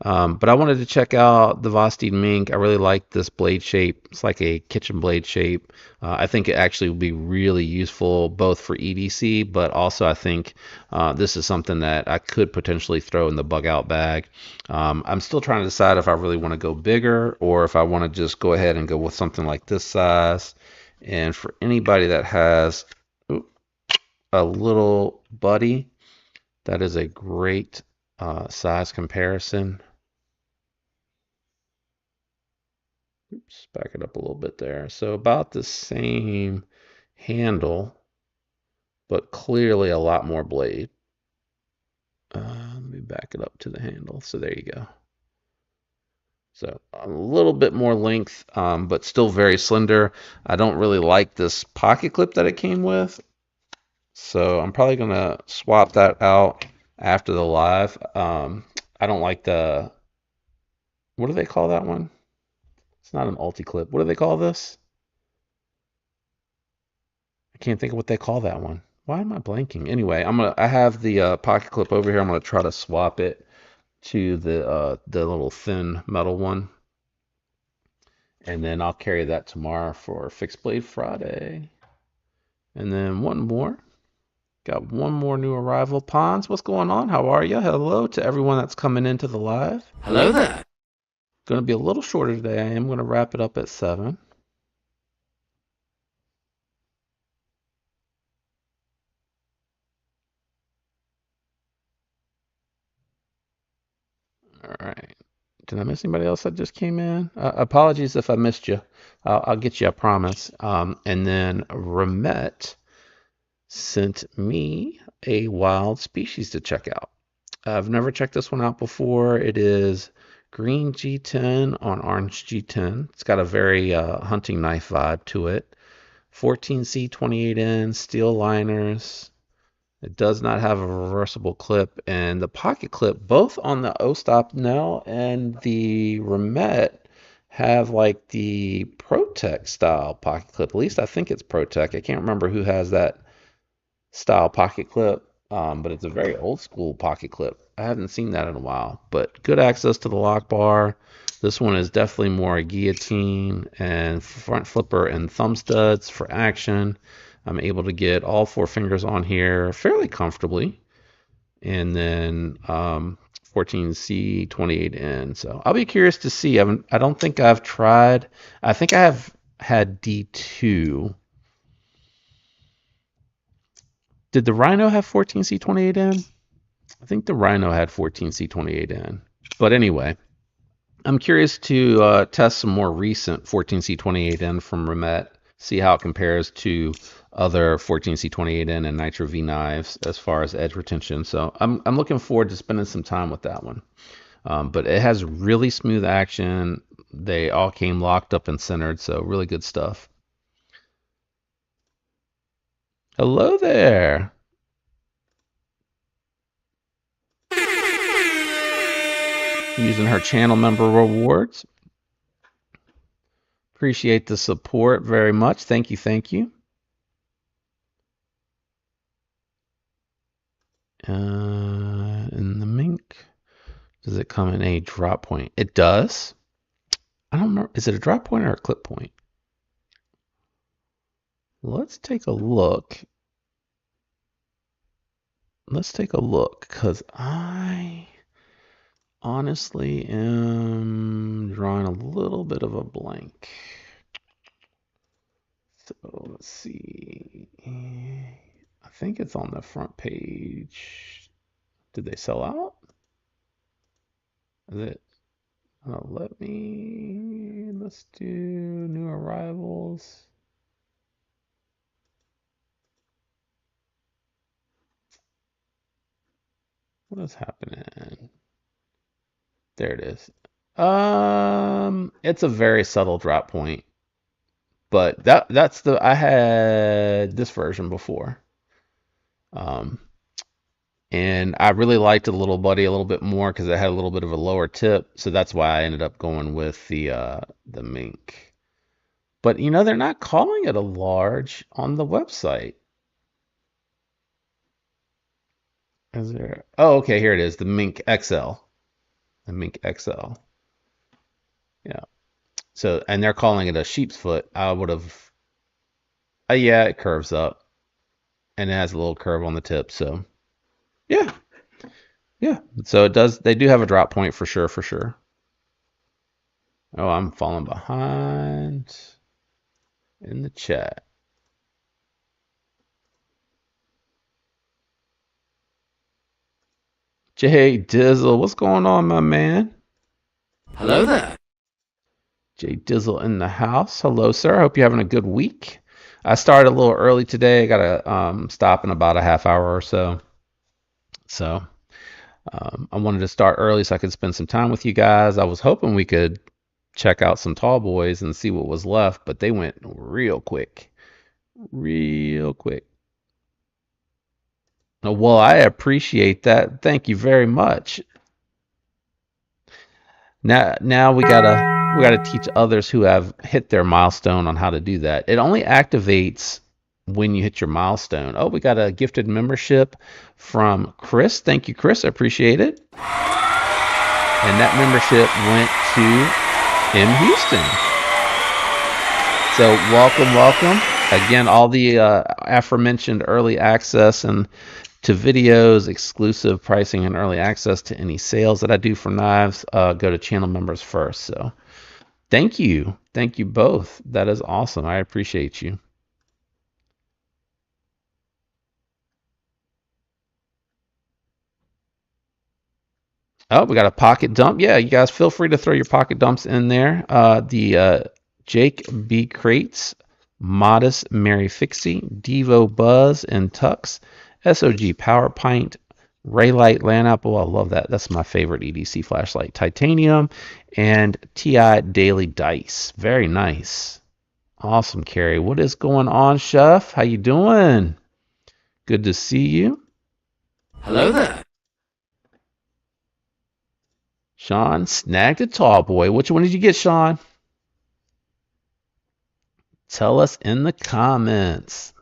But I wanted to check out the Vosteed Mink. I really like this blade shape. It's like a kitchen blade shape. I think it actually would be really useful both for EDC, but also I think this is something that I could potentially throw in the bug out bag. I'm still trying to decide if I really want to go bigger or if I want to just go ahead and go with something like this size. And for anybody that has a little buddy, that is a great size comparison. Oops, back it up a little bit there. So about the same handle, but clearly a lot more blade. Let me back it up to the handle. So there you go. So a little bit more length, but still very slender. I don't really like this pocket clip that it came with. So I'm probably going to swap that out after the live. I don't like what do they call that one? It's not an ulti clip. What do they call this? I can't think of what they call that one. Why am I blanking? Anyway, I have the pocket clip over here. I'm gonna try to swap it to the little thin metal one, and then I'll carry that tomorrow for Fixed Blade Friday. And then one more. Got one more new arrival. Pons, what's going on? How are you? Hello to everyone that's coming into the live. Hello there. Gonna be a little shorter today. I am gonna wrap it up at 7. All right. Did I miss anybody else that just came in? Apologies if I missed you. I'll get you, I promise. And then Ramet sent me a wild species to check out. I've never checked this one out before. It is green G10 on orange G10. It's got a very hunting knife vibe to it. 14C 28N steel liners. It does not have a reversible clip, and the pocket clip, both on the O-stop Nell and the Remet, have like the Protec style pocket clip. At least I think it's Protec. I can't remember who has that style pocket clip, but it's a very old school pocket clip. I haven't seen that in a while, but good access to the lock bar. This one is definitely more a guillotine and front flipper and thumb studs for action. I'm able to get all 4 fingers on here fairly comfortably. And then 14C 28N. So I'll be curious to see. I don't think I've tried. I think I have had D2. Did the Rhino have 14C 28N? I think the Rhino had 14C 28N. But anyway, I'm curious to test some more recent 14C 28N from Remet, see how it compares to other 14C 28N and Nitro V knives as far as edge retention. So I'm looking forward to spending some time with that one. But it has really smooth action. They all came locked up and centered, so really good stuff. Hello there. using her channel member rewards. Appreciate the support very much. Thank you, thank you. And the mink, does it come in a drop point? It does. I don't remember. Is it a drop point or a clip point? Let's take a look. Let's take a look, because I honestly am drawing a little bit of a blank. So let's see. I think it's on the front page. Did they sell out? Is it? Oh, let's do new arrivals. What is happening? There it is. It's a very subtle drop point, but that's the I had this version before. And I really liked the little buddy a little bit more because it had a little bit of a lower tip, so that's why I ended up going with the mink. But you know, they're not calling it a large on the website. Is there? Oh, okay, here it is, the mink XL. The mink XL. Yeah. So, and they're calling it a sheep's foot. I would have, yeah, it curves up and it has a little curve on the tip. So, yeah, yeah. So it does, they do have a drop point for sure, for sure. Oh, I'm falling behind in the chat. Jay Dizzle, what's going on, my man? Hello there. Jay Dizzle in the house. Hello, sir. Hope you're having a good week. I started a little early today. I gotta stop in about a half hour or so. So I wanted to start early so I could spend some time with you guys. I was hoping we could check out some tall boys and see what was left, but they went real quick. Real quick. Well, I appreciate that. Thank you very much. Now we gotta teach others who have hit their milestone on how to do that. It only activates when you hit your milestone. Oh, we got a gifted membership from Chris. Thank you, Chris. I appreciate it. And that membership went to M. Houston. So welcome, welcome. Again, all the aforementioned early access and to videos, exclusive pricing, and early access to any sales that I do for knives go to channel members first. So thank you. Thank you both. That is awesome. I appreciate you. Oh, we got a pocket dump. Yeah, you guys feel free to throw your pocket dumps in there. The Jake B. Crates, Modest Mary Fixie, Divo Buzz and Tux, SOG Power Pint, Raylight Land Apple. I love that. That's my favorite EDC flashlight. Titanium and TI Daily Dice. Very nice. Awesome, Carrie. What is going on, Chef? How you doing? Good to see you. Hello there. Sean snagged a tall boy. Which one did you get, Sean? Tell us in the comments.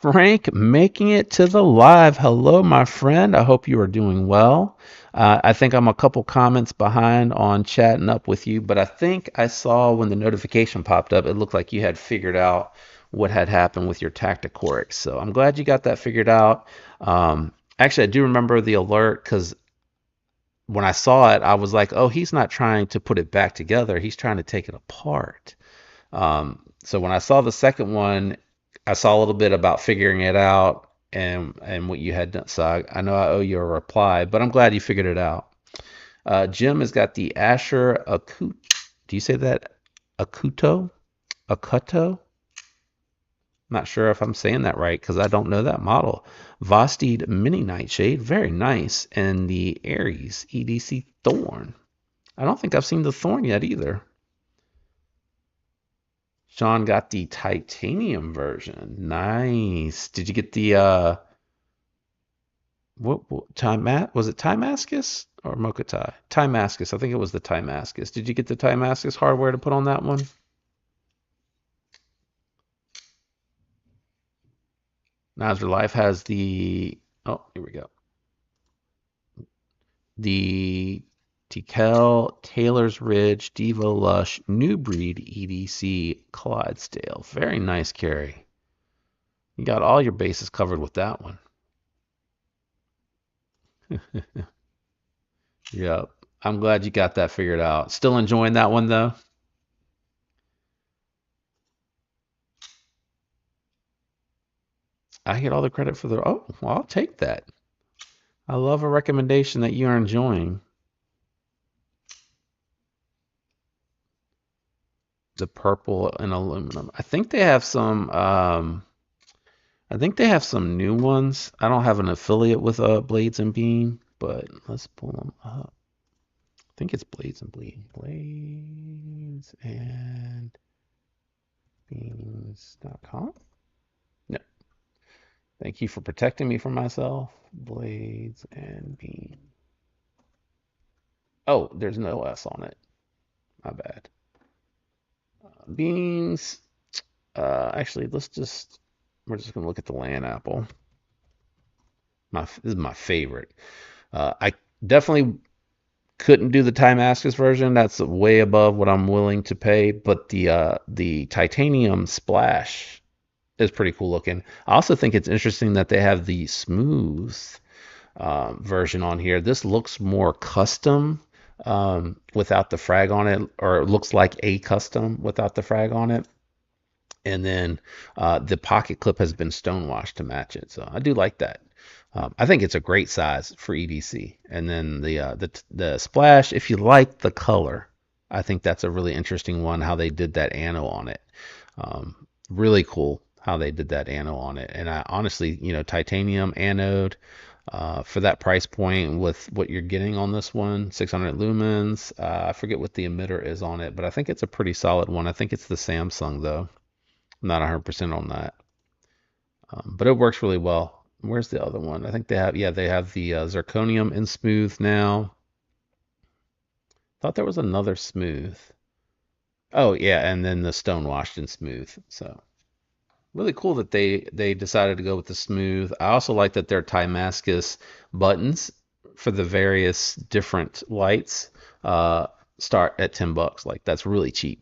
Frank making it to the live. Hello, my friend. I hope you are doing well. I think I'm a couple comments behind on chatting up with you, but I think I saw when the notification popped up, it looked like you had figured out what had happened with your Tacticoric. So I'm glad you got that figured out. Actually, I do remember the alert because when I saw it, I was like, oh, he's not trying to put it back together. He's trying to take it apart. So when I saw the second one, I saw a little bit about figuring it out and what you had done. So I know I owe you a reply, but I'm glad you figured it out. Jim has got the Asher Akuto. Do you say that? Akuto? Akuto? Not sure if I'm saying that right because I don't know that model. Vosteed Mini Nightshade, very nice. And the Aries EDC Thorn. I don't think I've seen the Thorn yet either. Sean got the titanium version. Nice. Did you get the what time was it Timascus or Mokutai. Timascus. I think it was the Timascus. Did you get the Timascus hardware to put on that one? Nazar Life has the, oh, here we go. The Tikel, Taylor's Ridge, Devo Lush, New Breed EDC Clydesdale. Very nice carry. You got all your bases covered with that one. Yep. I'm glad you got that figured out. Still enjoying that one though? I get all the credit for the, oh, well, I'll take that. I love a recommendation that you're enjoying. The purple and aluminum. I think they have some new ones. I don't have an affiliate with Blades and Beam, but let's pull them up. I think it's Blades and Beam. Blades and Beams.com. No. Thank you for protecting me from myself. Blades and Beam. Oh, there's no S on it. My bad. Beams. Actually, we're just gonna look at the land apple. This is my favorite. I definitely couldn't do the Timascus version. That's way above what I'm willing to pay. But the titanium splash is pretty cool looking. I also think it's interesting that they have the smooth version on here. This looks more custom without the frag on it, or it looks like a custom without the frag on it. And then the pocket clip has been stonewashed to match it. So I do like that. I think it's a great size for EDC. And then the splash, if you like the color, I think that's a really interesting one. How they did that ano on it, really cool. How they did that ano on it. And I honestly, titanium anode for that price point with what you're getting on this one, 600 lumens. I forget what the emitter is on it, but I think it's a pretty solid one. I think it's the Samsung though. I'm not 100% on that, but it works really well. Where's the other one? I think they have the zirconium in smooth now. Thought there was another smooth. Oh yeah, and then the stone washed in smooth. So really cool that they decided to go with the smooth. I also like that their Timascus buttons for the various different lights start at $10. Like that's really cheap.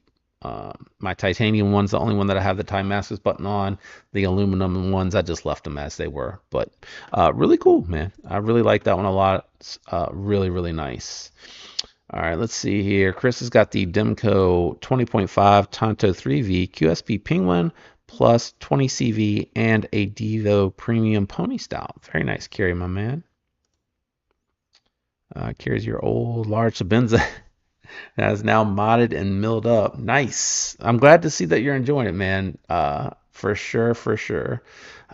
My titanium one's the only one that I have the Timascus button on. The aluminum ones, I just left them as they were. But really cool, man. I really like that one a lot. It's really, really nice. All right, let's see here. Chris has got the Demco 20.5 Tonto 3V QSP Penguin plus 20 CV and a Divo Premium Pony Style. Very nice carry, my man. Carries your old large Sabenza that is now modded and milled up. Nice. I'm glad to see that you're enjoying it, man. For sure, for sure.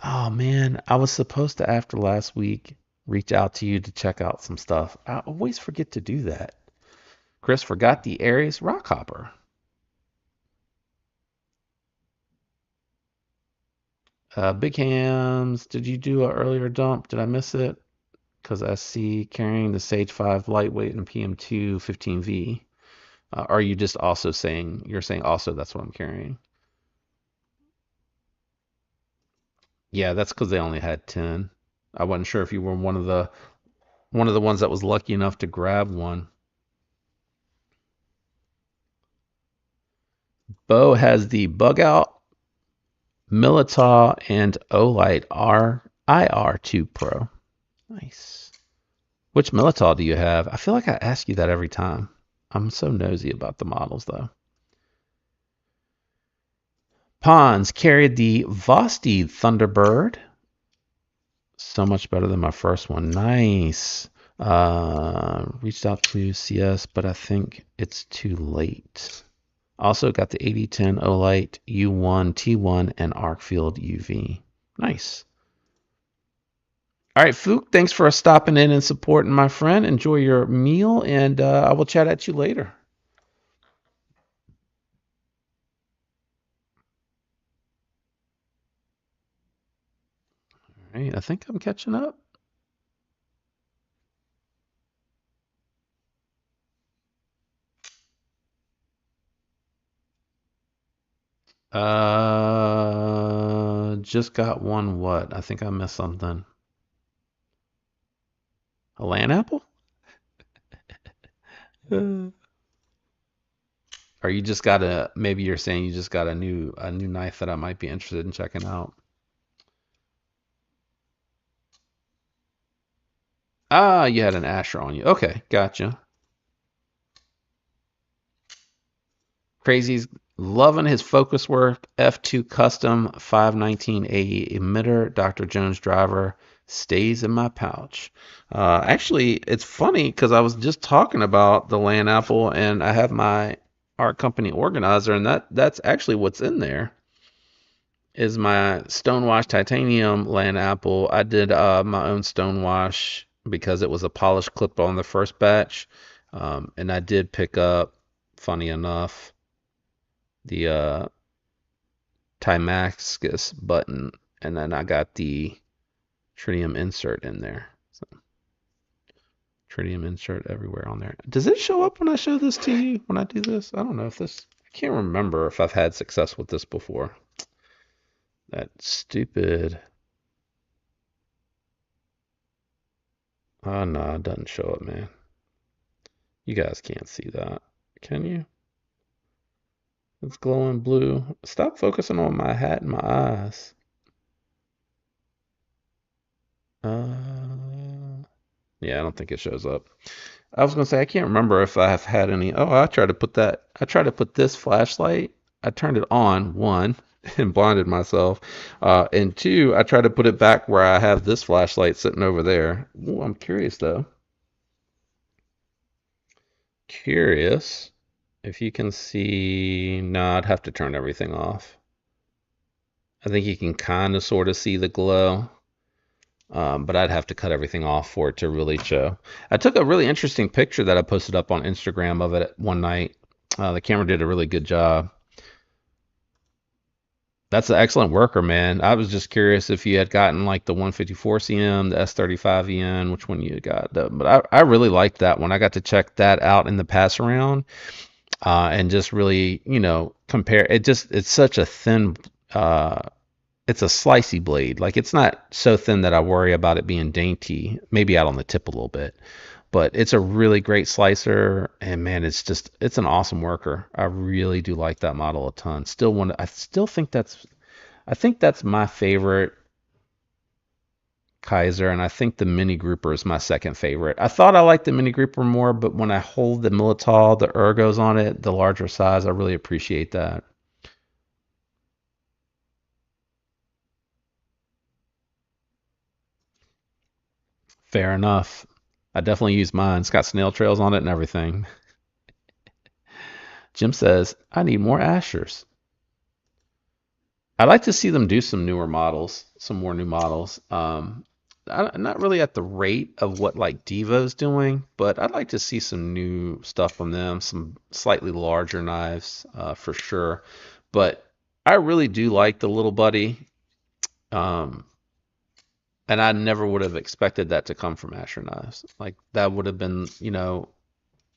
Oh man, I was supposed to after last week reach out to you to check out some stuff. I always forget to do that. Chris forgot the Aries Rockhopper. Big Hams, did you do an earlier dump? Did I miss it? Because I see carrying the Sage 5 lightweight and PM2 15V. Are you just also saying, you're saying also that's what I'm carrying? Yeah, that's because they only had 10. I wasn't sure if you were one of the ones that was lucky enough to grab one. Bo has the Bug Out, Militaw, and Olight IR2 Pro. Nice. Which Militaw do you have? I feel like I ask you that every time. I'm so nosy about the models though. Pons carried the Vosti Thunderbird. So much better than my first one. Nice. Reached out to CS, but I think it's too late. Also got the 8010 Olight U1 T1 and Arcfield UV. Nice. All right, Fook, thanks for stopping in and supporting my friend. Enjoy your meal, and I will chat at you later. All right, I think I'm catching up. Just got one what? I think I missed something. A land apple? Uh, or you just got a, maybe you're saying you just got a new knife that I might be interested in checking out. Ah, you had an Asher on you. Okay, gotcha. Crazy's loving his focus work. F2 custom 519 AE emitter. Dr. Jones driver stays in my pouch. Actually, it's funny because I was just talking about the land apple, and I have my art company organizer, and that's actually what's in there. Is my stonewash titanium land apple. I did my own stonewash because it was a polished clip on the first batch, and I did pick up, funny enough, the Timascus button, and then I got the tritium insert in there. So tritium insert everywhere on there. Does it show up when I show this to you when I do this? I don't know if this. I can't remember if I've had success with this before. That stupid. Oh no, it doesn't show up, man. You guys can't see that, can you? It's glowing blue. Stop focusing on my hat and my eyes. Uh, yeah, I don't think it shows up. I was gonna say I can't remember if I have had any. Oh, I tried to put that. I tried to put this flashlight. I turned it on one and blinded myself, and two, I tried to put it back where I have this flashlight sitting over there. Ooh, I'm curious though. Curious if you can see. No, I'd have to turn everything off. I think you can kind of sort of see the glow. But I'd have to cut everything off for it to really show. I took a really interesting picture that I posted up on Instagram of it one night. The camera did a really good job. That's an excellent worker, man. I was just curious if you had gotten like the 154 cm, the S35 EN, which one you had got. But I really liked that one. I got to check that out in the pass around, and just really, compare. It's such a thin, it's a slicey blade. Like it's not so thin that I worry about it being dainty, maybe out on the tip a little bit, but it's a really great slicer. And man, it's an awesome worker. I really do like that model a ton. I still think I think that's my favorite Kaiser, and I think the Mini Grouper is my second favorite. I thought I liked the Mini Grouper more, but when I hold the Militall, the ergos on it, the larger size, I really appreciate that. Fair enough. I definitely use mine. It's got snail trails on it and everything. Jim says, I need more Ashers. I'd like to see them do some newer models, some more new models. Not really at the rate of what like Divo's doing, but I'd like to see some new stuff from them, some slightly larger knives, for sure. But I really do like the little buddy, um, and I never would have expected that to come from Asher knives. Like that would have been,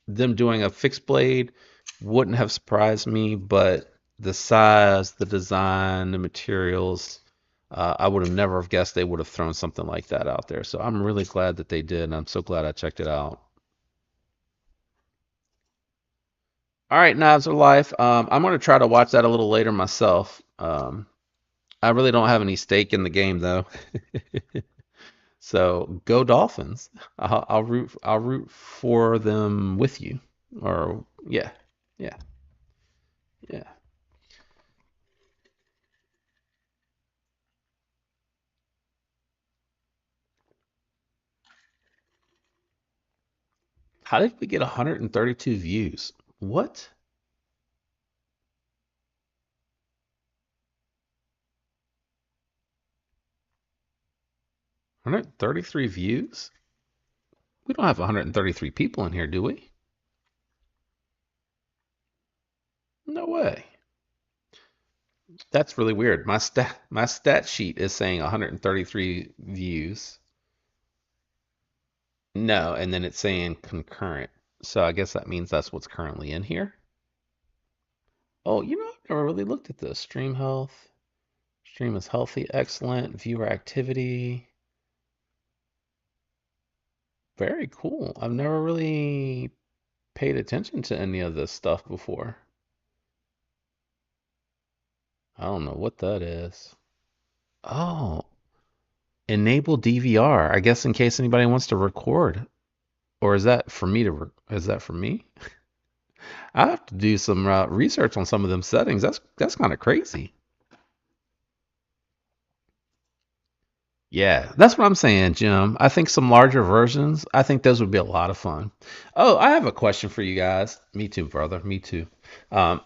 them doing a fixed blade wouldn't have surprised me, but the size, the design, the materials, I would have never have guessed they would have thrown something like that out there. So I'm really glad that they did, and I'm so glad I checked it out. All right, Knives of Life. I'm going to try to watch that a little later myself. I really don't have any stake in the game though, so go Dolphins. I'll root. I'll root for them with you. Or yeah, yeah, yeah. How did we get 132 views? What? 133 views? We don't have 133 people in here, do we? No way. That's really weird. My stat sheet is saying 133 views. No, and then it's saying concurrent. So I guess that means that's what's currently in here. Oh, I've never really looked at this. Stream health. Stream is healthy, excellent. Viewer activity. Very cool. I've never really paid attention to any of this stuff before. I don't know what that is. Oh, enable DVR. I guess in case anybody wants to record. Or is that for me is that for me? I have to do some research on some of them settings. That's kind of crazy. Yeah, that's what I'm saying, Jim. I think some larger versions, I think those would be a lot of fun. Oh, I have a question for you guys. Me too, brother. Me too.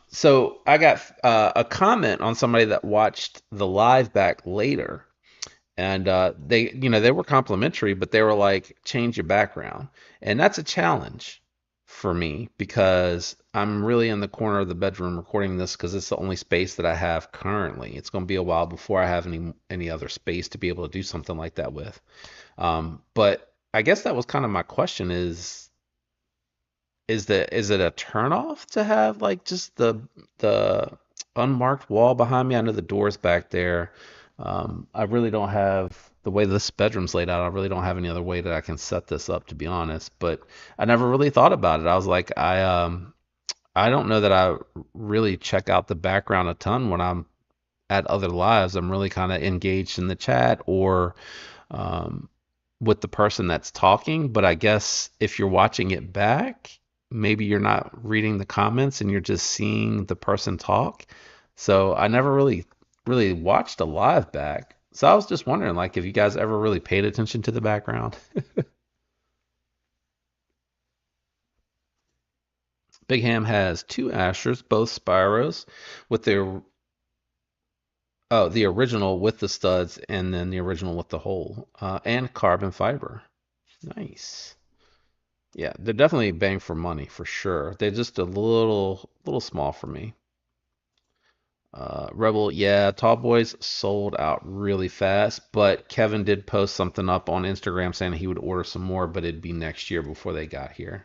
So I got a comment on somebody that watched the live back later, and they were complimentary, but they were like, change your background, and that's a challenge for me because I'm really in the corner of the bedroom recording this because it's the only space that I have currently. It's going to be a while before I have any other space to be able to do something like that with. But I guess that was kind of my question: is it a turnoff to have like just the unmarked wall behind me? I know the door's back there. I really don't have the way this bedroom's laid out. I really don't have any other way that I can set this up, to be honest. But I never really thought about it. I was like, I don't know that I really check out the background a ton when I'm at other lives. I'm really kind of engaged in the chat or um, with the person that's talking. But I guess if you're watching it back, maybe you're not reading the comments and you're just seeing the person talk. So I never really watched a live back. So I was just wondering, like, if you guys ever really paid attention to the background. Big Ham has two Astros, both Spyros, with their the original with the studs, and then the original with the hole, and carbon fiber. Nice. Yeah, they're definitely bang for money for sure. They're just a little small for me. Rebel, yeah, Tall Boys sold out really fast, but Kevin did post something up on Instagram saying he would order some more, but it'd be next year before they got here.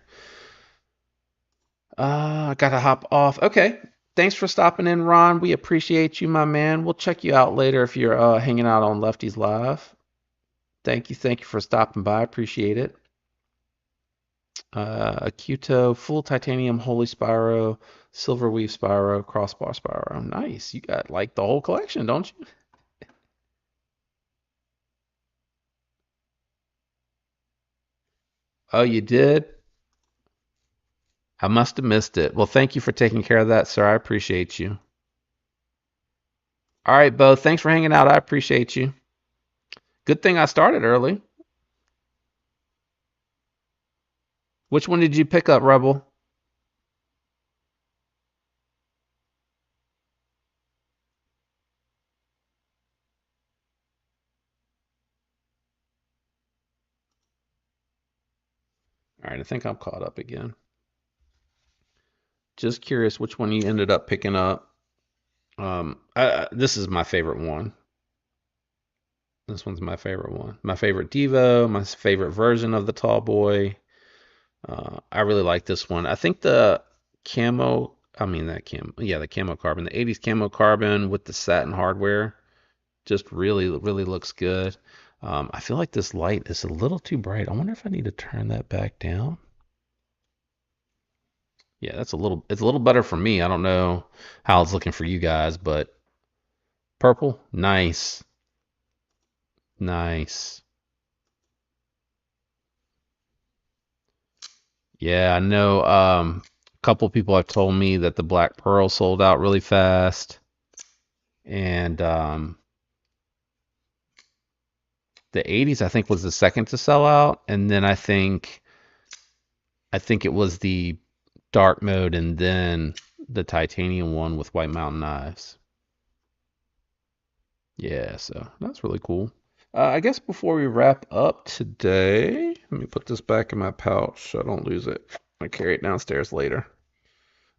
I gotta hop off. Okay. Thanks for stopping in, Ron. We appreciate you, my man. We'll check you out later if you're hanging out on Lefties Live. Thank you for stopping by. Appreciate it. Acuto, full titanium, holy Spyro, silver weave Spyro, crossbar Spyro. Nice. You got like the whole collection, don't you? Oh, you did? I must have missed it. Well, thank you for taking care of that, sir. I appreciate you. All right, Bo. Thanks for hanging out. I appreciate you. Good thing I started early. Which one did you pick up, Rebel? All right, I think I'm caught up again. Just curious which one you ended up picking up. This is my favorite one. This one's my favorite one. My favorite Devo, my favorite version of the Tall Boy. I really like this one. I think the camo, I mean that camo, yeah, the camo carbon, the 80s camo carbon with the satin hardware just really looks good. I feel like this light is a little too bright. I wonder if I need to turn that back down. Yeah, it's a little better for me. I don't know how it's looking for you guys, but purple, nice, nice. Yeah, I know. A couple people have told me that the Black Pearl sold out really fast, and the 80s I think was the second to sell out, and then I think it was the dark mode, and then the titanium one with White Mountain knives. Yeah, so that's really cool. I guess before we wrap up today, let me put this back in my pouch so I don't lose it. I carry it downstairs later.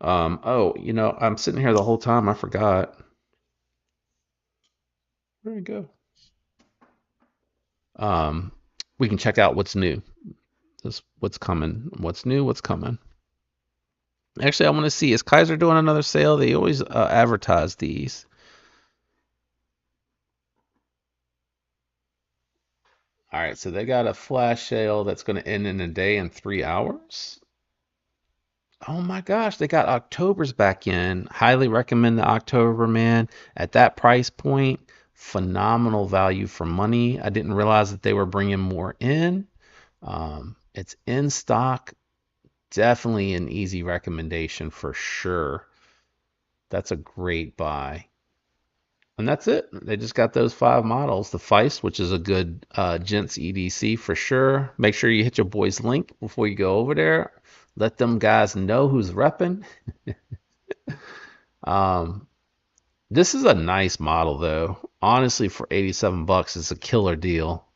Oh, I'm sitting here the whole time. I forgot. Where'd it go? Um, we can check out what's new. This what's coming. What's new? What's coming? Actually, I want to see, is Kaiser doing another sale? They always advertise these. All right, so they got a flash sale that's going to end in a day and 3 hours. Oh my gosh, they got October's back in. Highly recommend the October, man. At that price point, phenomenal value for money. I didn't realize that they were bringing more in. It's in stock. Definitely an easy recommendation for sure. That's a great buy. And that's it. They just got those five models. The Feist, which is a good gents EDC for sure. Make sure you hit your boys link before you go over there. Let them guys know who's repping. Um, this is a nice model though. Honestly, for 87 bucks, it's a killer deal.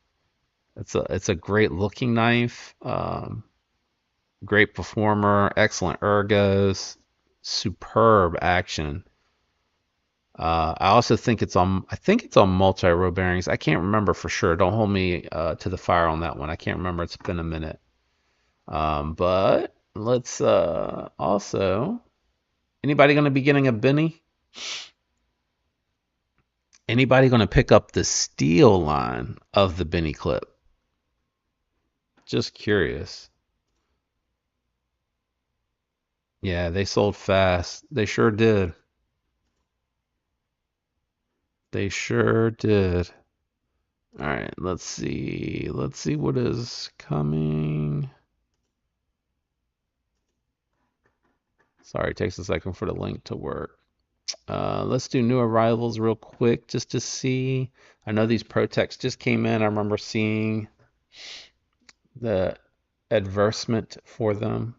It's a great looking knife. Great performer, excellent ergos, superb action. I also think it's on multi-row bearings. I can't remember for sure. Don't hold me to the fire on that one. I can't remember. It's been a minute. But let's also, anybody going to be getting a Benny? Anybody going to pick up the steel line of the Benny clip? Just curious. Yeah, they sold fast. They sure did. They sure did. All right, let's see. Let's see what is coming. Sorry, it takes a second for the link to work. Let's do new arrivals real quick just to see. I know these ProTechs just came in. I remember seeing the advertisement for them.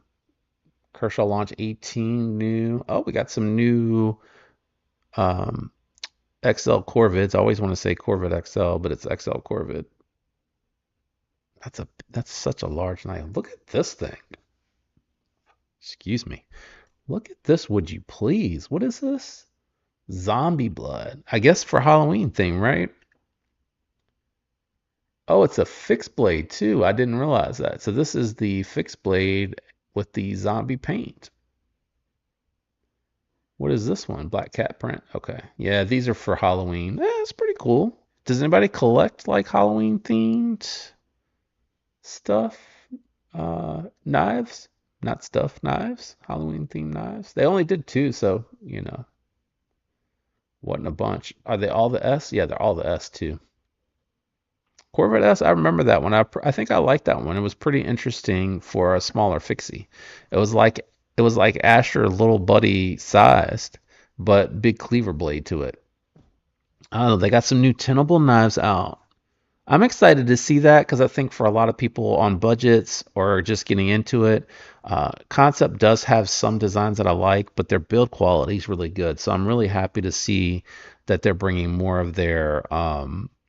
Kershaw launch 18 new. Oh, we got some new um, XL Corvids. I always want to say Corvid XL, but it's XL Corvid. That's such a large knife. Look at this thing. Excuse me. Look at this, would you please? What is this? Zombie blood. I guess for Halloween theme, right? Oh, it's a fixed blade too. I didn't realize that. So this is the fixed blade with the zombie paint. What is this one? Black cat print. Okay. Yeah, these are for Halloween. It's pretty cool. Does anybody collect like Halloween themed stuff? Knives? Not stuff, knives. Halloween themed knives. They only did two, so wasn't a bunch. Are they all the S? Yeah, they're all the S too. Corvette S, I remember that one. I think I liked that one. It was pretty interesting for a smaller fixie. It was like it was like Asher little buddy sized, but big cleaver blade to it. Oh, they got some new tenable knives out. I'm excited to see that because I think for a lot of people on budgets or just getting into it, Concept does have some designs that I like, but their build quality is really good. So I'm really happy to see that they're bringing more of their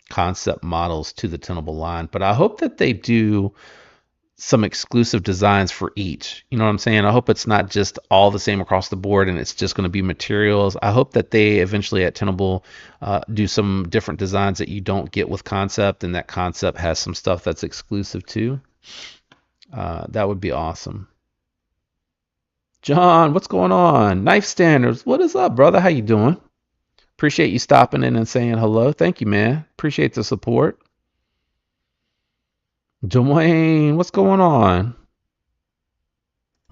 Concept models to the Tenable line. But I hope that they do some exclusive designs for each. You know what I'm saying? I hope it's not just all the same across the board and it's just going to be materials. I hope that they eventually at Tenable do some different designs that you don't get with Concept and that Concept has some stuff that's exclusive too. That would be awesome. John, what's going on? Knife Standards, what is up, brother? How you doing? Appreciate you stopping in and saying hello. Thank you, man. Appreciate the support. Dwayne, what's going on?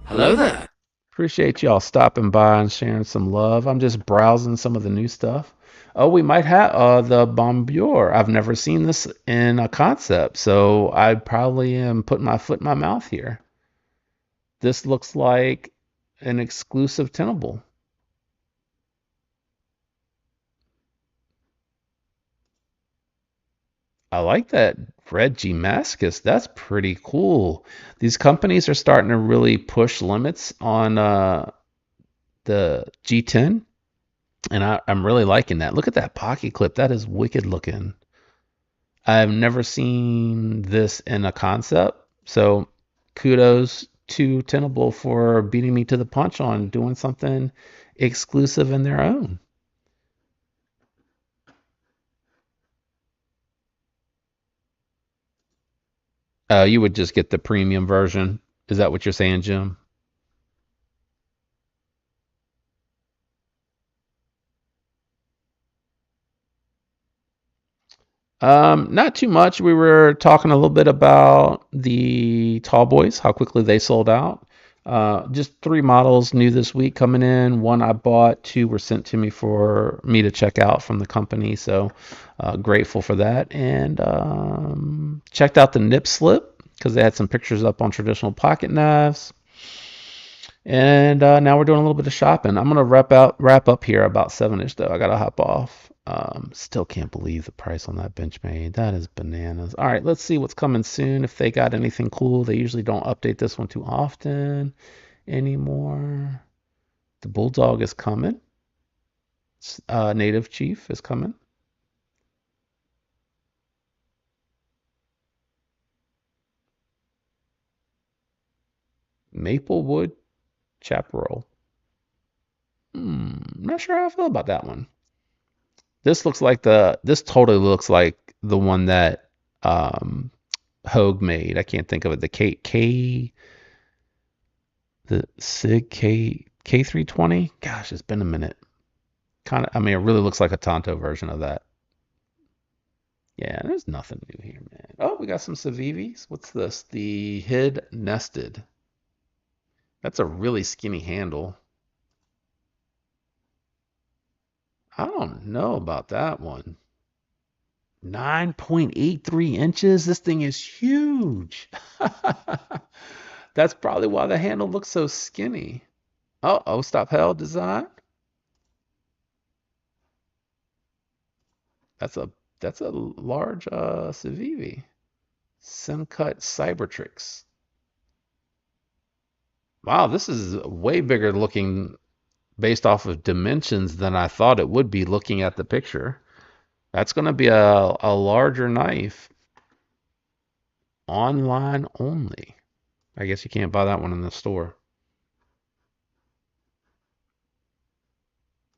Hello there. Appreciate y'all stopping by and sharing some love. I'm just browsing some of the new stuff. Oh, we might have the Bombier. I've never seen this in a concept, so I probably am putting my foot in my mouth here. This looks like an exclusive tenable. I like that red Damascus. That's pretty cool. These companies are starting to really push limits on the G10. And I'm really liking that. Look at that pocket clip. That is wicked looking. I've never seen this in a concept. So kudos to Tenable for beating me to the punch on doing something exclusive in their own. You would just get the premium version. Is that what you're saying, Jim? Not too much. We were talking a little bit about the Tallboys, how quickly they sold out. Just three models new this week coming in. One I bought, two were sent to me for me to check out from the company. So grateful for that. And checked out the nip slip because they had some pictures up on traditional pocket knives. And now we're doing a little bit of shopping. I'm gonna wrap up here about 7ish though. I gotta hop off. Still can't believe the price on that Benchmade. That is bananas. All right, let's see what's coming soon. If they got anything cool, they usually don't update this one too often anymore. The Bulldog is coming. Native Chief is coming. Maplewood Chaparral. Not sure how I feel about that one. This totally looks like the one that Hogue made. I can't think of it. The Sig K320. Gosh, it's been a minute. Kind of. I mean, it really looks like a Tonto version of that. Yeah, there's nothing new here, man. Oh, we got some Civivis. What's this? The Hid Nested. That's a really skinny handle. I don't know about that one. 9.83 inches. This thing is huge. That's probably why the handle looks so skinny. Oh, stop hell design. That's a that's a large Civivi. Simcut Cybertrix. Wow, this is way bigger looking based off of dimensions than I thought it would be looking at the picture. That's going to be a larger knife. Online only. I guess you can't buy that one in the store.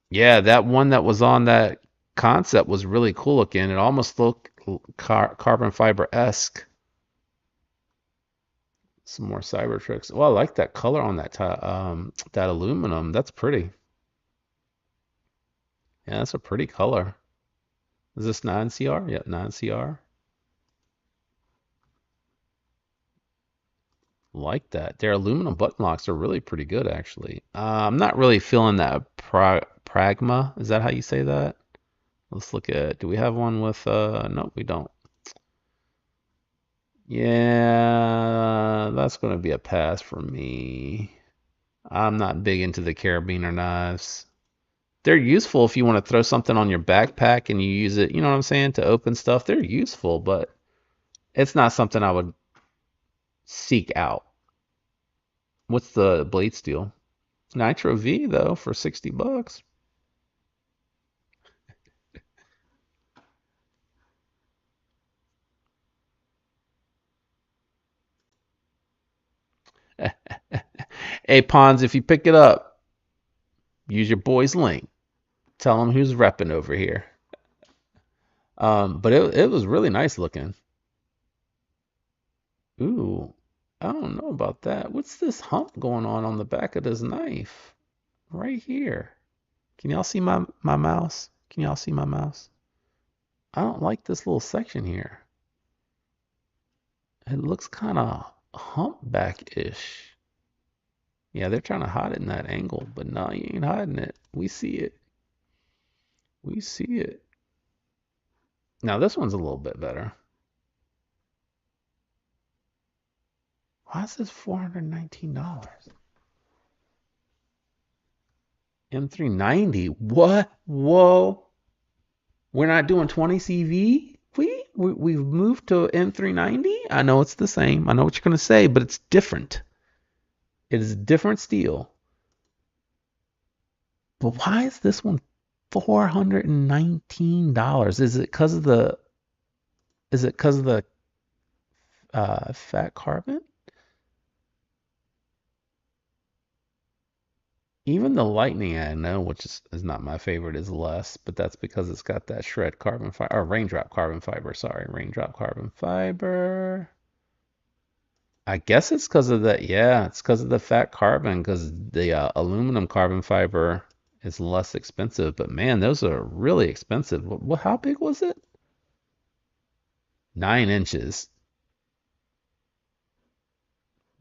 Yeah, that one that was on that concept was really cool looking. It almost looked carbon fiber-esque. Some more Cybertrix. Well, I like that color on that aluminum. That's pretty. Yeah, that's a pretty color. Is this 9CR? Yeah, 9CR. Like that. Their aluminum button locks are really pretty good, actually. I'm not really feeling that Pragma. Is that how you say that? Let's look at. Do we have one with? No, we don't. Yeah, that's gonna be a pass for me. I'm not big into the carabiner knives. They're useful if you want to throw something on your backpack and you use it, you know what I'm saying, to open stuff. They're useful, but it's not something I would seek out. What's the blade steel? Nitro V though for $60. Hey Pons, if you pick it up, use your boy's link. Tell him who's repping over here. But it was really nice looking. Ooh, I don't know about that. What's this hump going on the back of this knife? Right here. Can y'all see my mouse? Can y'all see my mouse? I don't like this little section here. It looks kind of humpback-ish. Yeah, they're trying to hide it in that angle, but no, you ain't hiding it. We see it. We see it. Now this one's a little bit better. Why is this $419? M390. What? Whoa. We're not doing 20 CV? We've moved to M390? I know it's the same. I know what you're going to say, but it's different. It is a different steel. But why is this one $419? Is it because of the fat carbon? Even the lightning I know, which is not my favorite, is less, but that's because it's got that shred carbon fiber or raindrop carbon fiber. Sorry, raindrop carbon fiber. I guess it's because of the yeah, it's because of the fat carbon because the aluminum carbon fiber is less expensive. But man, those are really expensive. How big was it? 9 inches.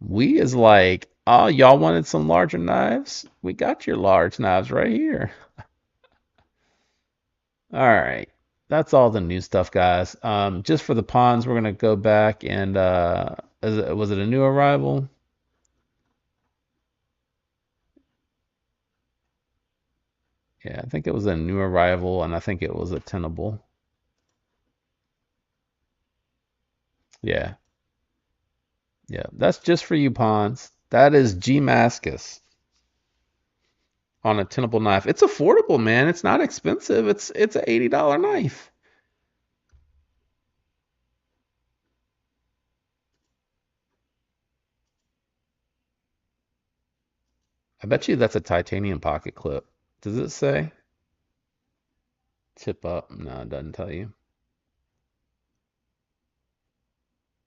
We is like, oh, y'all wanted some larger knives? We got your large knives right here. All right. That's all the new stuff, guys. Just for the ponds, we're gonna go back and was it a new arrival? Yeah, I think it was a new arrival, and I think it was a tenable. Yeah, yeah. That's just for you, ponds. That is G Mascus on a tenable knife. It's affordable, man. It's not expensive. It's an $80 knife. I bet you that's a titanium pocket clip. Does it say? Tip up? No, it doesn't tell you.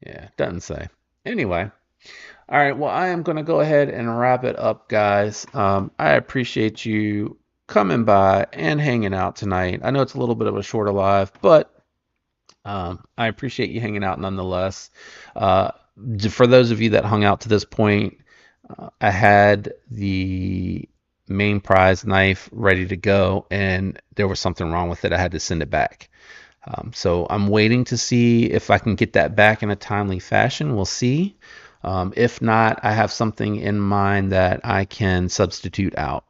Yeah, it doesn't say. Anyway, all right. Well, I am going to go ahead and wrap it up, guys. I appreciate you coming by and hanging out tonight. I know it's a little bit of a shorter live, but I appreciate you hanging out nonetheless. Uh, for those of you that hung out to this point, I had the main prize knife ready to go, and there was something wrong with it. I had to send it back. So I'm waiting to see if I can get that back in a timely fashion. We'll see. If not, I have something in mind that I can substitute out.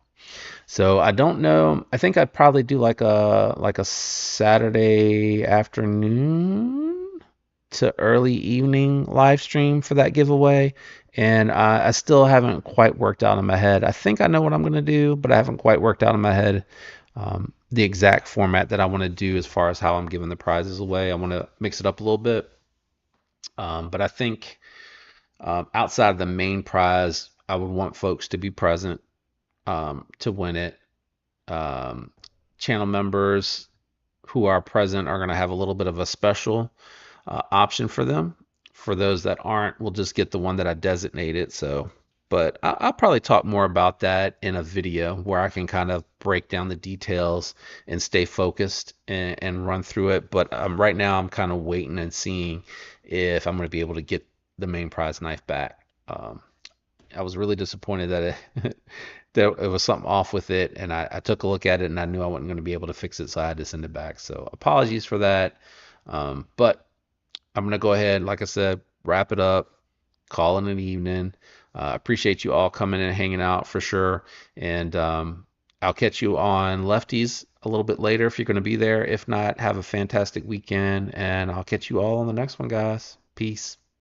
So I don't know. I think I'd probably do like a Saturday afternoon to early evening live stream for that giveaway. And I still haven't quite worked out in my head. I think I know what I'm going to do, but I haven't quite worked out in my head the exact format that I want to do as far as how I'm giving the prizes away. I want to mix it up a little bit. But I think outside of the main prize, I would want folks to be present to win it. Um, Channel members who are present are going to have a little bit of a special option for them. For those that aren't, we'll just get the one that I designated. So, but I'll probably talk more about that in a video where I can kind of break down the details and stay focused and run through it. But right now, I'm kind of waiting and seeing if I'm going to be able to get the main prize knife back. I was really disappointed that there it was something off with it, and I took a look at it and I knew I wasn't going to be able to fix it, so I had to send it back. So apologies for that. But I'm going to go ahead, like I said, wrap it up, call it an evening. Appreciate you all coming and hanging out for sure. And I'll catch you on Lefties a little bit later if you're going to be there. If not, have a fantastic weekend, and I'll catch you all on the next one, guys. Peace.